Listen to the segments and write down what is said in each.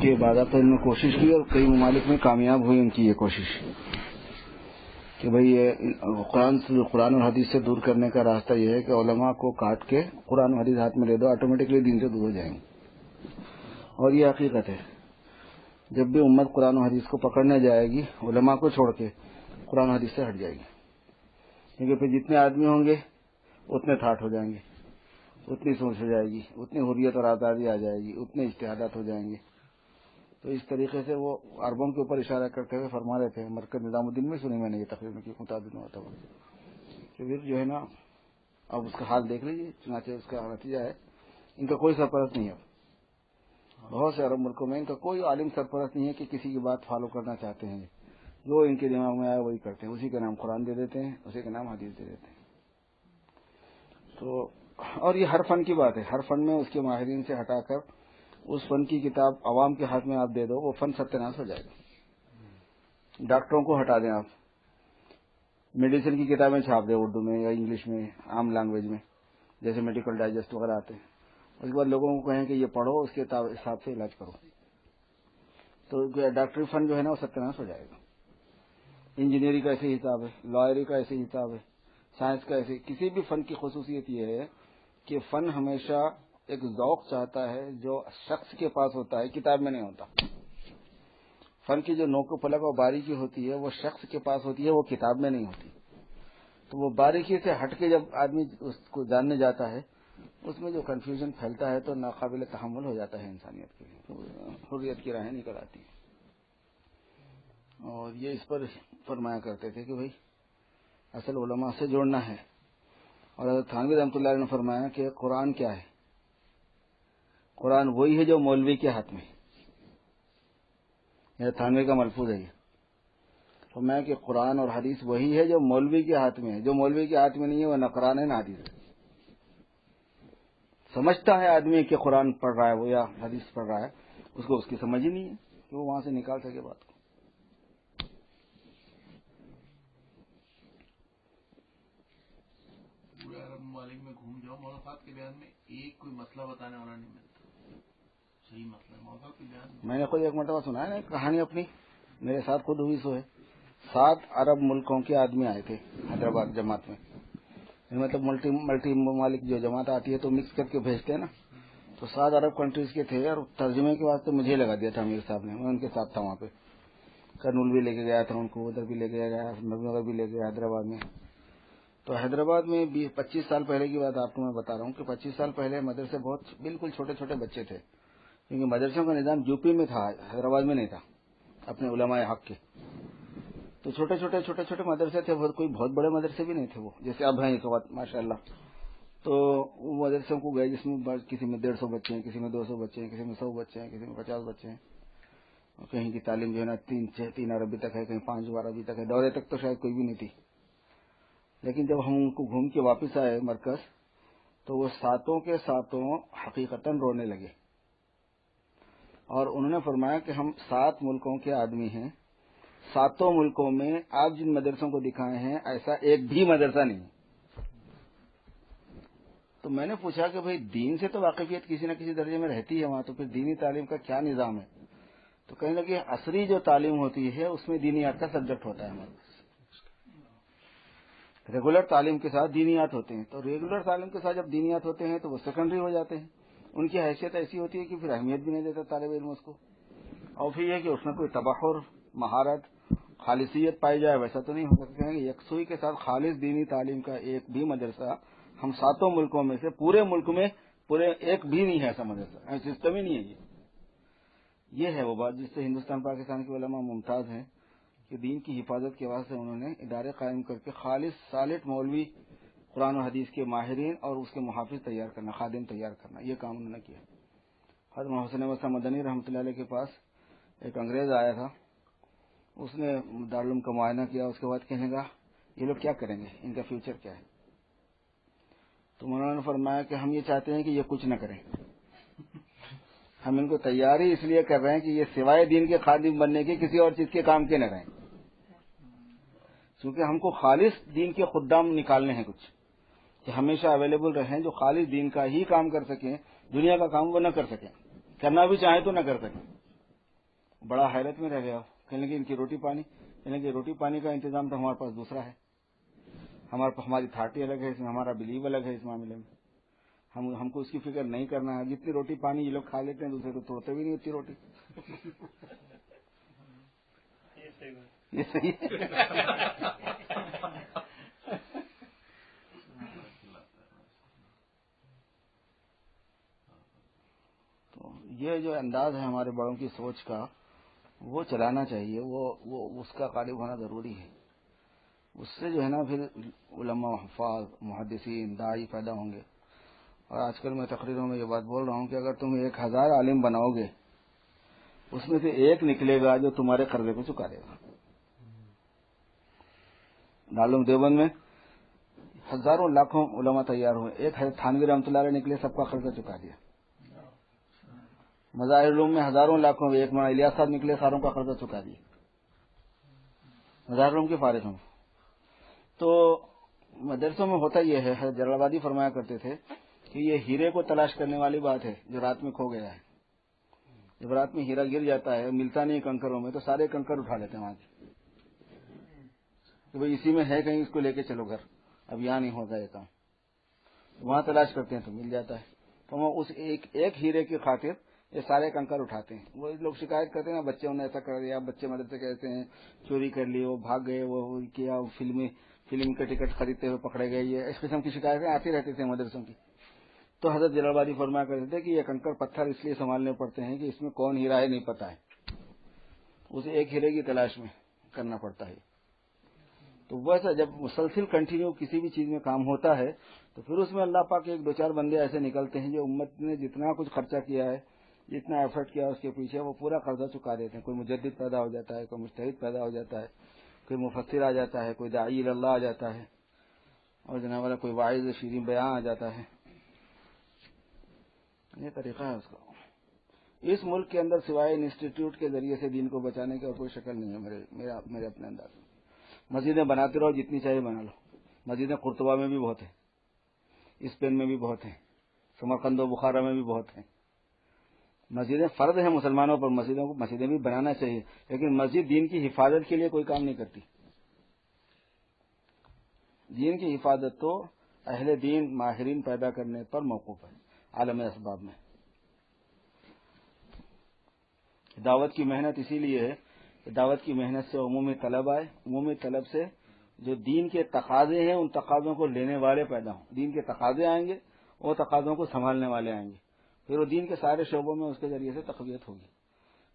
کہ باضابطہ میں کوشش کی اور کئی ممالک میں کامیاب ہوئی ان کی یہ کوشش کہ بھئی یہ قرآن اور حدیث سے دور کرنے کا راستہ یہ ہے کہ علماء کو کاٹ کے قرآن و حدیث ہاتھ میں لے دو، آٹومیٹکلی دین سے دور ہو جائیں گے۔ اور یہ حقیقت ہے، جب بھی امت قرآن و حدیث کو پکڑنے جائے گی علماء کو چھوڑ کے قرآن و حدیث سے ہٹ جائے گی، کیونکہ پھر جتنے آدمی ہوں گے اتنے ٹھاٹ ہو جائیں گے، اتنی سوچ ہو جائے گی، اتنی حریت اور آزادی آ جائے گی، اتنے اجتہادات ہو جائیں گے۔ تو اس طریقے سے وہ عربوں کے اوپر اشارہ کرتے ہوئے فرما رہے تھے، مرکز نظام الدین میں سنی میں نے یہ تقریر کی متعدد مرتبہ کہ پھر جو ہے نا اب اس کا حال دیکھ لیجیے، چنانچہ اس کا نتیجہ ہے ان کا کوئی سرپرست نہیں ہے۔ بہت سے عرب ملکوں میں ان کا کوئی عالم سرپرست نہیں ہے کہ کسی کی بات فالو کرنا چاہتے ہیں، جو ان کے دماغ میں آیا وہی کرتے ہیں، اسی کا نام قرآن دے دیتے ہیں، اسی کا نام حدیث دے دیتے ہیں۔ تو اور یہ ہر فن کی بات ہے، ہر فن میں اس کے ماہرین سے ہٹا کر اس فن کی کتاب عوام کے ہاتھ میں آپ دے دو، وہ فن ستیہ ہو جائے گا۔ ڈاکٹروں کو ہٹا دیں، آپ میڈیسن کی کتابیں چھاپ دیں اردو میں یا انگلش میں، عام لینگویج میں، جیسے میڈیکل ڈائجسٹ وغیرہ آتے ہیں، اس کے بعد لوگوں کو کہیں کہ یہ پڑھو، اس کے حساب سے علاج کرو، تو ڈاکٹری فن جو ہے نا وہ ستیہ ہو جائے گا۔ انجینئرنگ کا ایسے حساب ہے، لائری کا ایسے حساب ہے، سائنس کا ایسے، کسی بھی فن کی خصوصیت یہ ہے کہ فن ہمیشہ ایک ذوق چاہتا ہے جو شخص کے پاس ہوتا ہے، کتاب میں نہیں ہوتا۔ فن کی جو نوک و پلک اور باریکی ہوتی ہے وہ شخص کے پاس ہوتی ہے، وہ کتاب میں نہیں ہوتی۔ تو وہ باریکی سے ہٹ کے جب آدمی اس کو جاننے جاتا ہے، اس میں جو کنفیوژن پھیلتا ہے تو ناقابل تحمل ہو جاتا ہے انسانیت کے لیے، تو حریت کی راہیں نکل آتی ہیں۔ اور یہ اس پر فرمایا کرتے تھے کہ بھائی اصل علماء سے جوڑنا ہے، اور حضرت تھانوی رحمۃ اللہ علیہ نے فرمایا کہ قرآن کیا ہے؟ قرآن وہی ہے جو مولوی کے ہاتھ میں، یہ تھانوی کا ملفوظ ہے یہ، فرمایا کہ قرآن اور حدیث وہی ہے جو مولوی کے ہاتھ میں ہے، جو مولوی کے ہاتھ میں نہیں ہے وہ نہ قرآن ہے نہ حدیث ہے۔ سمجھتا ہے آدمی کہ قرآن پڑھ رہا ہے وہ یا حدیث پڑھ رہا ہے، اس کو اس کی سمجھ ہی نہیں ہے کہ وہ وہاں سے نکال سکے بات کو۔ پورے عرب ممالک میں گھوم جاؤ، مولانا صاحب کے بیان میں ایک کوئی مسئلہ بتانے والا نہیں ملتا، صحیح مسئلہ ہے مولانا صاحب کے بیان میں۔ میں نے خود ایک مرتبہ سنا ہے نا کہانی اپنی، میرے ساتھ خود ہوئی سو ہے، 7 عرب ملکوں کے آدمی آئے تھے حیدرآباد جماعت میں، مطلب ملٹی ممالک جو جماعت آتی ہے تو مکس کر کے بھیجتے ہیں نا، تو 7 عرب کنٹریز کے تھے، اور ترجمے کے واسطے مجھے لگا دیا تھا امیر صاحب نے، میں ان کے ساتھ تھا وہاں پہ، کرنول بھی لے کے گیا تھا ان کو، ادھر بھی لے کے گیا، نگر بھی لے گیا حیدرآباد میں۔ تو حیدرآباد میں 25 سال پہلے کی بات آپ کو میں بتا رہا ہوں کہ 25 سال پہلے مدرسے بہت بالکل چھوٹے چھوٹے بچے تھے، کیونکہ مدرسوں کا نظام یو پی میں تھا، حیدرآباد میں نہیں تھا اپنے علماء حق کے، تو چھوٹے چھوٹے مدرسے تھے، کوئی بہت بڑے مدرسے بھی نہیں تھے وہ، جیسے اب ہیں اس وقت ماشاء اللہ۔ تو وہ مدرسوں کو گئے جس میں کسی میں 150 بچے ہیں، کسی میں 200 بچے ہیں، کسی میں 100 بچے ہیں، کسی میں 50 بچے ہیں، کہیں کی تعلیم جو ہے نا 3 عربی تک ہے، کہیں 5 عربی تک ہے، دورے تک تو شاید کوئی بھی نہیں تھی۔ لیکن جب ہم ان کو گھوم کے واپس آئے مرکز، تو وہ 7 کے 7 حقیقتاً رونے لگے، اور انہوں نے فرمایا کہ ہم 7 ملکوں کے آدمی ہیں، 7 ملکوں میں آپ جن مدرسوں کو دکھائے ہیں ایسا ایک بھی مدرسہ نہیں۔ تو میں نے پوچھا کہ بھئی دین سے تو واقفیت کسی نہ کسی درجے میں رہتی ہے وہاں، تو پھر دینی تعلیم کا کیا نظام ہے؟ تو کہنے لگے عصری جو تعلیم ہوتی ہے اس میں دینیات کا سبجیکٹ ہوتا ہے ہمارے پاس، ریگولر تعلیم کے ساتھ دینیات ہوتے ہیں، تو ریگولر تعلیم کے ساتھ جب دینیات ہوتے ہیں تو وہ سیکنڈری ہو جاتے ہیں، ان کی حیثیت ایسی ہوتی ہے کہ پھر اہمیت بھی نہیں دیتا طالب علم اس کو، اور پھر یہ کہ اس میں کوئی تبحر، مہارت، خالصیت پائی جائے ویسا تو نہیں ہو سکتا ہے کہ یکسوئی کے ساتھ خالص دینی تعلیم کا ایک بھی مدرسہ ہم 7 ملکوں میں سے پورے ملک میں پورے ایک بھی نہیں ہے، ایسا مدرسہ سسٹم ہی نہیں ہے۔ یہ ہے وہ بات جس سے ہندوستان پاکستان کے علماء ممتاز ہیں کہ دین کی حفاظت کے واسطے انہوں نے ادارے قائم کر کے خالص سالٹ مولوی، قرآن و حدیث کے ماہرین اور اس کے محافظ تیار کرنا، خادم تیار کرنا، یہ کام انہوں نے کیا۔ حضرت محسن وسلم مدنی رحمۃ اللہ علیہ کے پاس ایک انگریز آیا تھا، اس نے دارالعلوم کا معائنہ کیا، اس کے بعد کہنے لگا یہ لوگ کیا کریں گے، ان کا فیوچر کیا ہے؟ تو انہوں نے فرمایا کہ ہم یہ چاہتے ہیں کہ یہ کچھ نہ کریں، ہم ان کو تیاری اس لیے کر رہے ہیں کہ یہ سوائے دین کے خادم بننے کے کسی اور چیز کے کام کے نہ رہیں، کیونکہ ہم کو خالص دین کے خدام نکالنے ہیں کچھ کہ ہمیشہ اویلیبل رہیں، جو خالص دین کا ہی کام کر سکیں، دنیا کا کام وہ نہ کر سکیں، کرنا بھی چاہیں تو نہ کر سکیں۔ بڑا حیرت میں رہ گیا، کہنے لگے ان کی روٹی پانی، کہنے لگے روٹی پانی کا انتظام تو ہمارے پاس دوسرا ہے، ہماری اتھارٹی الگ ہے، اس میں ہمارا بلیو الگ ہے، اس معاملے میں ہم کو اس کی فکر نہیں کرنا ہے۔ جتنی روٹی پانی یہ لوگ کھا لیتے ہیں دوسرے تو توڑتے بھی نہیں اتنی روٹی۔ یہ صحیح ہے۔ تو یہ جو انداز ہے ہمارے بڑوں کی سوچ کا، وہ چلانا چاہیے، وہ اس کا غالب ہونا ضروری ہے۔ اس سے جو ہے نا پھر علماء، حفاظ، محدثین، داعی پیدا ہوں گے۔ اور آج کل میں تقریروں میں یہ بات بول رہا ہوں کہ اگر تم 1000 عالم بناؤ گے، اس میں سے ایک نکلے گا جو تمہارے قرضے کو چکا دے گا۔ دارالعلوم دیوبند میں ہزاروں لاکھوں علماء تیار ہوئے، ایک حضرت تھانوی رحمۃ اللہ علیہ نکلے، سب کا قرضہ چکا دیا۔ مظاہر علوم میں ہزاروں لاکھوں، ایک مولانا الیاس صاحب نکلے، ساروں کا قرضہ چکا دیا مظاہر علوم کے فارغ ہوں۔ تو مدرسوں میں ہوتا یہ ہے، حضرت جلال آبادی فرمایا کرتے تھے کہ یہ ہیرے کو تلاش کرنے والی بات ہے جو رات میں کھو گیا ہے۔ جب رات میں ہیرا گر جاتا ہے، ملتا نہیں کنکروں میں، تو سارے کنکر اٹھا لیتے ہیں وہاں کے کہ بھئی اسی میں ہے، کہیں اس کو لے کے چلو گھر، اب یہاں نہیں ہوگا یہ کام۔ وہاں تلاش کرتے ہیں تو مل جاتا ہے، تو وہ اس ایک ہیرے کی خاطر یہ سارے کنکر اٹھاتے ہیں۔ وہ لوگ شکایت کرتے ہیں نا، بچوں نے ایسا کر دیا، بچے مدرسے کہتے ہیں چوری کر لی، وہ بھاگ گئے، وہ کیا، فلم کے ٹکٹ خریدتے ہوئے پکڑے گئے، یہ اس قسم کی شکایتیں آتی رہتی تھیں مدرسوں کی۔ تو حضرت جلال آبادی فرمایا کرتے تھے کہ یہ کنکر پتھر اس لیے سنبھالنے پڑتے ہیں کہ اس میں کون ہیرا ہے نہیں پتا ہے، اسے ایک ہیرے کی تلاش میں کرنا پڑتا ہے۔ تو ویسا جب مسلسل کنٹینیو کسی بھی چیز میں کام ہوتا ہے تو پھر اس میں اللہ پاک کے 2-4 بندے ایسے نکلتے ہیں جو امت نے جتنا کچھ خرچہ کیا ہے، جتنا ایفرٹ کیا اس کے پیچھے، وہ پورا قرضہ چکا دیتے ہیں۔ کوئی مجدد پیدا ہو جاتا ہے، کوئی مجتہد پیدا ہو جاتا ہے، کوئی مفسر آ جاتا ہے، کوئی داعی اللہ آ جاتا ہے، اور جناب والا کوئی واعظ شیرین بیان آ جاتا ہے۔ یہ طریقہ ہے اس کا۔ اس ملک کے اندر سوائے انسٹیٹیوٹ کے ذریعے سے دین کو بچانے کی اور کوئی شکل نہیں ہے میرے اپنے انداز میں۔ مسجدیں بناتے رہو، جتنی چاہیے بنا لو۔ مسجدیں قرطبہ میں بھی بہت ہیں، اسپین میں بھی بہت ہیں، سمرقند و بخارا میں بھی بہت ہیں۔ مسجدیں فرض ہیں مسلمانوں پر، مسجدیں بھی بنانا چاہیے، لیکن مسجد دین کی حفاظت کے لیے کوئی کام نہیں کرتی۔ دین کی حفاظت تو اہل دین ماہرین پیدا کرنے پر موقوف ہے، عالم اسباب میں۔ دعوت کی محنت اسی لیے ہے کہ دعوت کی محنت سے عمومی طلب آئے، عمومی طلب سے جو دین کے تقاضے ہیں ان تقاضوں کو لینے والے پیدا ہوں۔ دین کے تقاضے آئیں گے، وہ تقاضوں کو سنبھالنے والے آئیں گے، پھر وہ دین کے سارے شعبوں میں اس کے ذریعے سے تقویت ہوگی۔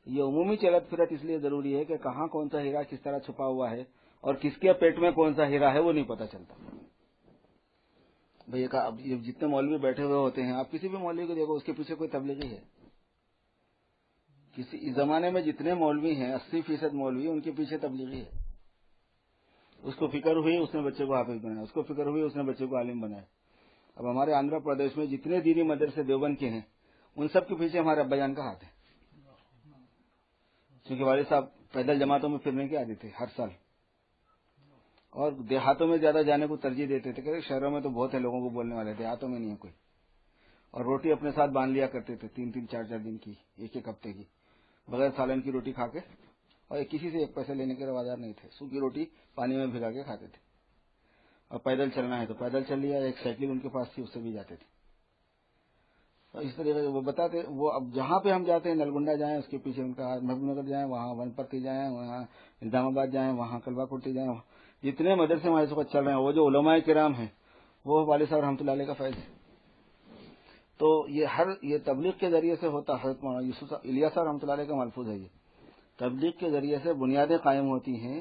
یہ عمومی چلت پھرت اس لیے ضروری ہے کہ کہاں کون سا ہیرا کس طرح چھپا ہوا ہے اور کس کے پیٹ میں کون سا ہیرا ہے وہ نہیں پتہ چلتا۔ بھئی اب جتنے مولوی بیٹھے ہوئے ہوتے ہیں، آپ کسی بھی مولوی کو دیکھو، اس کے پیچھے کوئی تبلیغی ہے۔ اس زمانے میں جتنے مولوی ہیں 80% مولوی، ان کے پیچھے تبلیغی ہے۔ اس کو فکر ہوئی اس نے بچے کو حافظ بنایا، اس کو فکر ہوئی اس نے بچے کو عالم بنایا۔ اب ہمارے آندھرا پردیش میں جتنے دینی مدرسے دیوبند کے ہیں، ان سب کے پیچھے ہمارے ابا جان کا ہاتھ ہے، کیونکہ والد صاحب پیدل جماعتوں میں پھرنے کے عادی تھے ہر سال، اور دیہاتوں میں زیادہ جانے کو ترجیح دیتے تھے کہ شہروں میں تو بہت ہے لوگوں کو بولنے والے، دیہاتوں میں نہیں ہے کوئی۔ اور روٹی اپنے ساتھ باندھ لیا کرتے تھے 3-3 4-4 دن کی، ایک ہفتے کی، بغیر سالن کی روٹی کھا کے، اور کسی سے 1 پیسے لینے کے روادار نہیں تھے۔ سوکھی روٹی پانی میں بھگا کے کھاتے تھے، اور پیدل چلنا ہے تو پیدل چل لیا، ایک سائیکل ان کے پاس تھی اس سے بھی جاتے تھے۔ اور اس طریقے سے وہ بتاتے، وہ اب جہاں پہ ہم جاتے ہیں، نلگنڈا جائیں اس کے پیچھے ان کا، محبوب نگر جائیں وہاں ونپتی جائیں، وہاں الزام آباد جائیں وہاں کلبہ کوٹی جائیں، جتنے مدرسے ہمارے وقت چل رہے ہیں، وہ جو علماء کرام ہیں وہ والد صاحب رحمۃ اللہ علیہ کا فیض ہے۔ تو یہ تبلیغ کے ذریعے سے ہوتا۔ حضرت مولانا یوسف الیاس صاحب رحمۃ اللہ علیہ کا ملفوظ ہے، یہ تبلیغ کے ذریعے سے بنیادیں قائم ہوتی ہیں،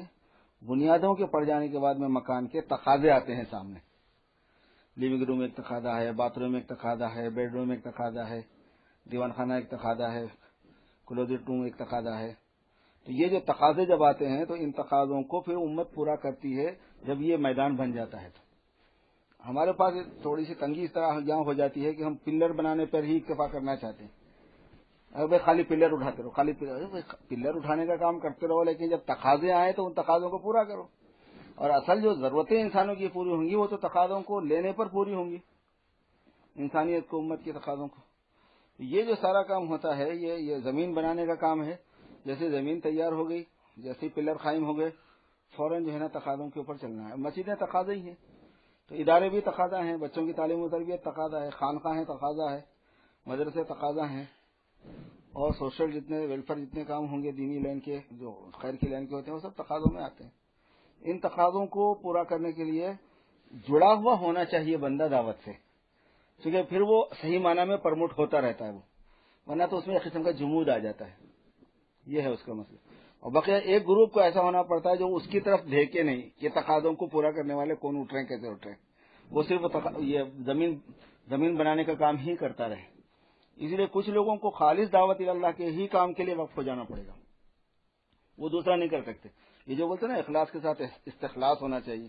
بنیادوں کے پڑ جانے کے بعد میں مکان کے تقاضے آتے ہیں سامنے۔ لیونگ روم ایک تقاضا ہے، باتھ روم ایک تقاضا ہے، بیڈ روم ایک تقاضا ہے، دیوان خانہ ایک تقاضا ہے، کلوزٹ روم ایک تقاضا ہے۔ تو یہ جو تقاضے جب آتے ہیں تو ان تقاضوں کو پھر امت پورا کرتی ہے جب یہ میدان بن جاتا ہے۔ تو ہمارے پاس تھوڑی سی تنگی اس طرح یہاں ہو جاتی ہے کہ ہم پلر بنانے پر ہی اکتفا کرنا چاہتے ہیں۔ اگر بھائی خالی پلر اٹھاتے رہو، خالی پلر اٹھانے کا کام کرتے رہو، لیکن جب تقاضے آئے تو ان تقاضوں کو پورا کرو۔ اور اصل جو ضرورتیں انسانوں کی پوری ہوں گی وہ تو تقاضوں کو لینے پر پوری ہوں گی، انسانیت کو، امت کے تقاضوں کو۔ یہ جو سارا کام ہوتا ہے یہ زمین بنانے کا کام ہے، جیسے زمین تیار ہو گئی، جیسے پلر قائم ہو گئے، فوراً جو ہے نا تقاضوں کے اوپر چلنا ہے. مسجدیں تقاضا ہی ہیں، تو ادارے بھی تقاضا ہیں، بچوں کی تعلیم و تربیت تقاضا ہے، خانقاہیں تقاضا ہے، مدرسے تقاضا ہیں، اور سوشل جتنے ویلفیئر جتنے کام ہوں گے دینی لائن کے، جو خیر کی لائن کے ہوتے ہیں، وہ سب تقاضوں میں آتے ہیں. ان تقاضوں کو پورا کرنے کے لیے جڑا ہوا ہونا چاہیے بندہ دعوت سے، کیونکہ پھر وہ صحیح معنی میں پرموٹ ہوتا رہتا ہے، وہ ورنہ تو اس میں ایک قسم کا جمود آ جاتا ہے. یہ ہے اس کا مسئلہ. اور بقیہ ایک گروپ کو ایسا ہونا پڑتا ہے جو اس کی طرف دیکھے نہیں کہ تقاضوں کو پورا کرنے والے کون اٹھ رہے ہیں، کیسے اٹھ رہے ہیں، وہ صرف یہ زمین بنانے کا کام ہی کرتا رہے. اسی لیے کچھ لوگوں کو خالص دعوت اللہ کے ہی کام کے لیے وقف ہو جانا پڑے گا، وہ دوسرا نہیں کر سکتے. یہ جو بولتے ہیں نا اخلاص کے ساتھ استخلاص ہونا چاہیے،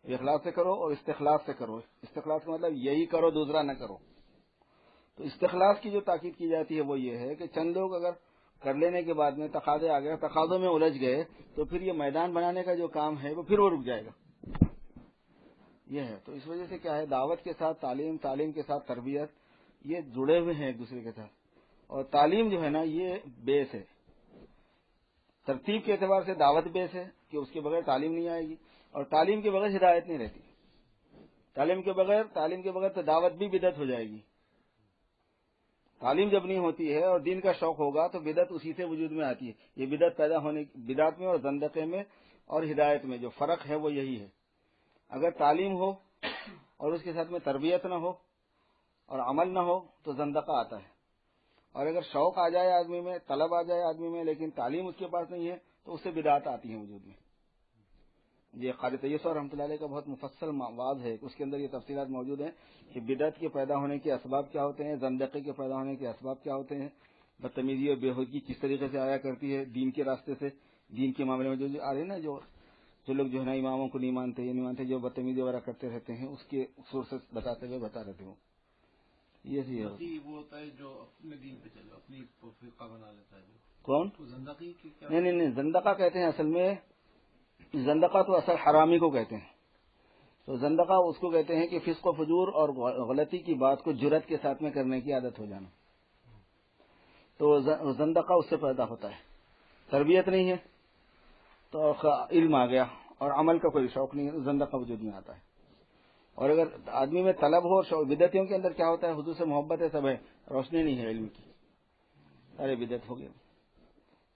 اخلاص سے کرو اور استخلاص سے کرو. استخلاص کا مطلب یہی کرو، دوسرا نہ کرو. تو استخلاص کی جو تاکید کی جاتی ہے وہ یہ ہے کہ چند لوگ اگر کر لینے کے بعد میں تقاضے آ گئے، تقاضوں میں الجھ گئے، تو پھر یہ میدان بنانے کا جو کام ہے وہ پھر وہ رک جائے گا. یہ ہے. تو اس وجہ سے کیا ہے، دعوت کے ساتھ تعلیم کے ساتھ تربیت، یہ جڑے ہوئے ہیں ایک دوسرے کے ساتھ. اور تعلیم جو ہے نا یہ بیس ہے. ترتیب کے اعتبار سے دعوت بیس ہے کہ اس کے بغیر تعلیم نہیں آئے گی، اور تعلیم کے بغیر ہدایت نہیں رہتی. تعلیم کے بغیر تو دعوت بھی بدعت ہو جائے گی. تعلیم جب نہیں ہوتی ہے اور دین کا شوق ہوگا تو بدعت اسی سے وجود میں آتی ہے. یہ بدعت پیدا ہونے بدعت میں اور زندقے میں اور ہدایت میں جو فرق ہے وہ یہی ہے. اگر تعلیم ہو اور اس کے ساتھ میں تربیت نہ ہو اور عمل نہ ہو تو زندقہ آتا ہے. اور اگر شوق آ جائے آدمی میں، طلب آ جائے آدمی میں، لیکن تعلیم اس کے پاس نہیں ہے تو اس سے بدعت آتی ہیں وجود میں. یہ قاری طیب رحمۃ اللہ علیہ کا بہت مفصل مواد ہے، اس کے اندر یہ تفصیلات موجود ہیں کہ بدعت کے پیدا ہونے کے اسباب کیا ہوتے ہیں، زندقے کے پیدا ہونے کے اسباب کیا ہوتے ہیں، بدتمیزی اور بےہودگی کس طریقے سے آیا کرتی ہے دین کے راستے سے. دین کے معاملے میں جو آ رہے ہیں نا، جو لوگ جو ہے نا اماموں کو نہیں مانتے، یہ نہیں مانتے، جو بدتمیزی وغیرہ کرتے رہتے ہیں، اس کے سورسز بتا رہتے ہوں. یہ سی ہے وہ ہوتا ہے جو اپنے دین پہ چلے، اپنی فرقہ بنا لیتا ہے. کون؟ زندقی کی کیا؟ نہیں، زندقہ کہتے ہیں اصل میں، زندقہ تو اصل حرامی کو کہتے ہیں. تو زندقہ اس کو کہتے ہیں کہ فسق و فجور اور غلطی کی بات کو جرات کے ساتھ میں کرنے کی عادت ہو جانا. تو زندقہ اس سے پیدا ہوتا ہے. تربیت نہیں ہے تو علم آ گیا اور عمل کا کوئی شوق نہیں ہے، زندقہ وجود میں آتا ہے. اور اگر آدمی میں طلب ہو، بدعتیوں کے اندر کیا ہوتا ہے، حضور سے محبت ہے، سب ہے، روشنی نہیں ہے علم کی، سارے بدعت ہو گئے.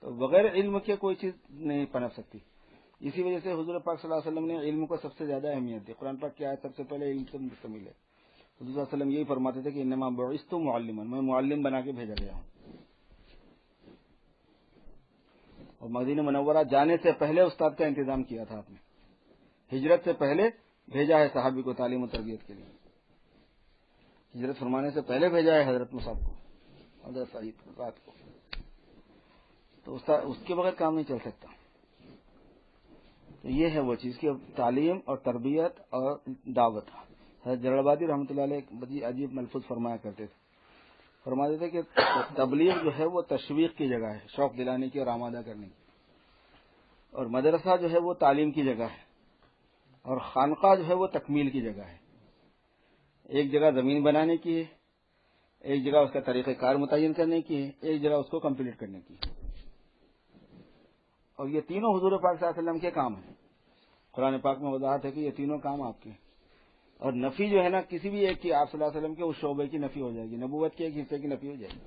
تو بغیر علم کے کوئی چیز نہیں پنپ سکتی. اسی وجہ سے حضور پاک صلی اللہ علیہ وسلم نے علم کو سب سے زیادہ اہمیت دی. قرآن پاک کی آیت سب سے پہلے علم سے مشتمل ہے. حضور صلی اللہ علیہ وسلم یہی فرماتے تھے کہ انما بعثت معلما، میں معلم بنا کے بھیجا گیا ہوں. اور مدینہ منورہ جانے سے پہلے استاد کا انتظام کیا تھا آپ نے. ہجرت سے پہلے بھیجا ہے صحابی کو تعلیم و تربیت کے لیے. ہجرت فرمانے سے پہلے بھیجا ہے حضرت مصعب کو، حضرت سعید رات کو. تو اس کے بغیر کام نہیں چل سکتا. تو یہ ہے وہ چیز کہ تعلیم اور تربیت اور دعوت. حضرت جلال آبادی رحمۃ اللہ علیہ ایک عجیب ملفوظ فرمایا کرتے تھے. فرماتے تھے کہ تبلیغ جو ہے وہ تشویق کی جگہ ہے، شوق دلانے کی اور آمادہ کرنے کی. اور مدرسہ جو ہے وہ تعلیم کی جگہ ہے، اور خانقاہ جو ہے وہ تکمیل کی جگہ ہے. ایک جگہ زمین بنانے کی ہے، ایک جگہ اس کا طریقہ کار متعین کرنے کی ہے، ایک جگہ اس کو کمپلیٹ کرنے کی ہے. اور یہ تینوں حضور پاک صلی اللہ علیہ وسلم کے کام ہیں. قرآن پاک میں وضاحت ہے کہ یہ تینوں کام آپ کے ہیں. اور نفی جو ہے نا کسی بھی ایک کی، آپ صلی اللہ علیہ وسلم کے اس شعبے کی نفی ہو جائے گی، نبوت کے ایک حصے کی نفی ہو جائے گی.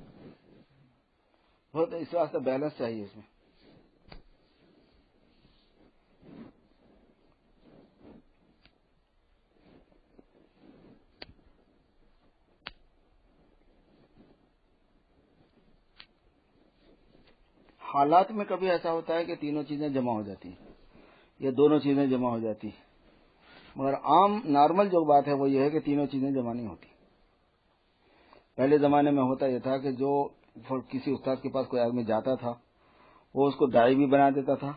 بہت اس واسطے بیلنس چاہیے اس میں. حالات میں کبھی ایسا ہوتا ہے کہ تینوں چیزیں جمع ہو جاتی ہیں یا دونوں چیزیں جمع ہو جاتی ہیں، مگر عام نارمل جو بات ہے وہ یہ ہے کہ تینوں چیزیں جمع نہیں ہوتی. پہلے زمانے میں ہوتا یہ تھا کہ جو کسی استاد کے پاس کوئی آدمی جاتا تھا وہ اس کو داعی بھی بنا دیتا تھا،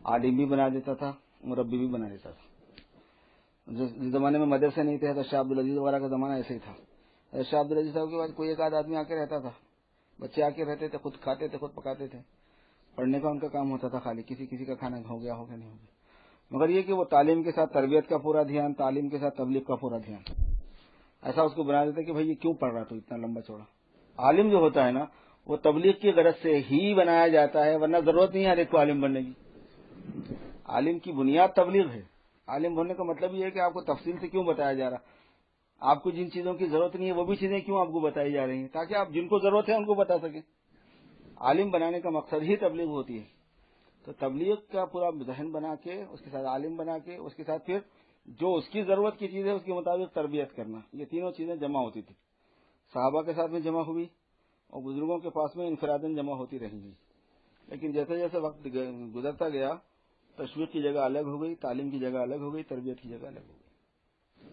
عالم بھی بنا دیتا تھا، مربی بھی بنا دیتا تھا. جس زمانے میں مدرسے نہیں تھے، شاہ عبدالعزیز وغیرہ کا زمانہ ایسے ہی تھا. شاہ عبدالعزیز صاحب کے بعد کوئی ایک آدھ آدمی آ کے رہتا تھا، بچے آ کے رہتے تھے، خود کھاتے تھے، خود پکاتے تھے. پڑھنے کا ان کا کام ہوتا تھا، خالی کسی کا کھانا ہو گیا نہیں ہو گیا. مگر یہ کہ وہ تعلیم کے ساتھ تربیت کا پورا دھیان، تعلیم کے ساتھ تبلیغ کا پورا دھیان. ایسا اس کو بنا دیتے کہ بھائی یہ کیوں پڑھ رہا تو اتنا لمبا چوڑا. عالم جو ہوتا ہے نا وہ تبلیغ کی غرض سے ہی بنایا جاتا ہے، ورنہ ضرورت نہیں ہے ہر ایک کو عالم بننے کی۔ عالم کی بنیاد تبلیغ ہے۔ عالم بننے کا مطلب یہ ہے کہ آپ کو تفصیل سے کیوں بتایا جا رہا، آپ کو جن چیزوں کی ضرورت نہیں ہے وہ بھی چیزیں کیوں آپ کو بتائی جا رہی ہیں، تاکہ آپ جن کو ضرورت ہے ان کو بتا سکیں۔ عالم بنانے کا مقصد ہی تبلیغ ہوتی ہے۔ تو تبلیغ کا پورا ذہن بنا کے، اس کے ساتھ عالم بنا کے، اس کے ساتھ پھر جو اس کی ضرورت کی چیز ہے اس کے مطابق تربیت کرنا، یہ تینوں چیزیں جمع ہوتی تھی۔ صحابہ کے ساتھ میں جمع ہوئی اور بزرگوں کے پاس میں انفراداً جمع ہوتی رہیں گی، لیکن جیسے جیسے وقت گزرتا گیا تشویق کی جگہ الگ ہو گئی، تعلیم کی جگہ الگ ہو گئی، تربیت کی جگہ الگ ہو گئی۔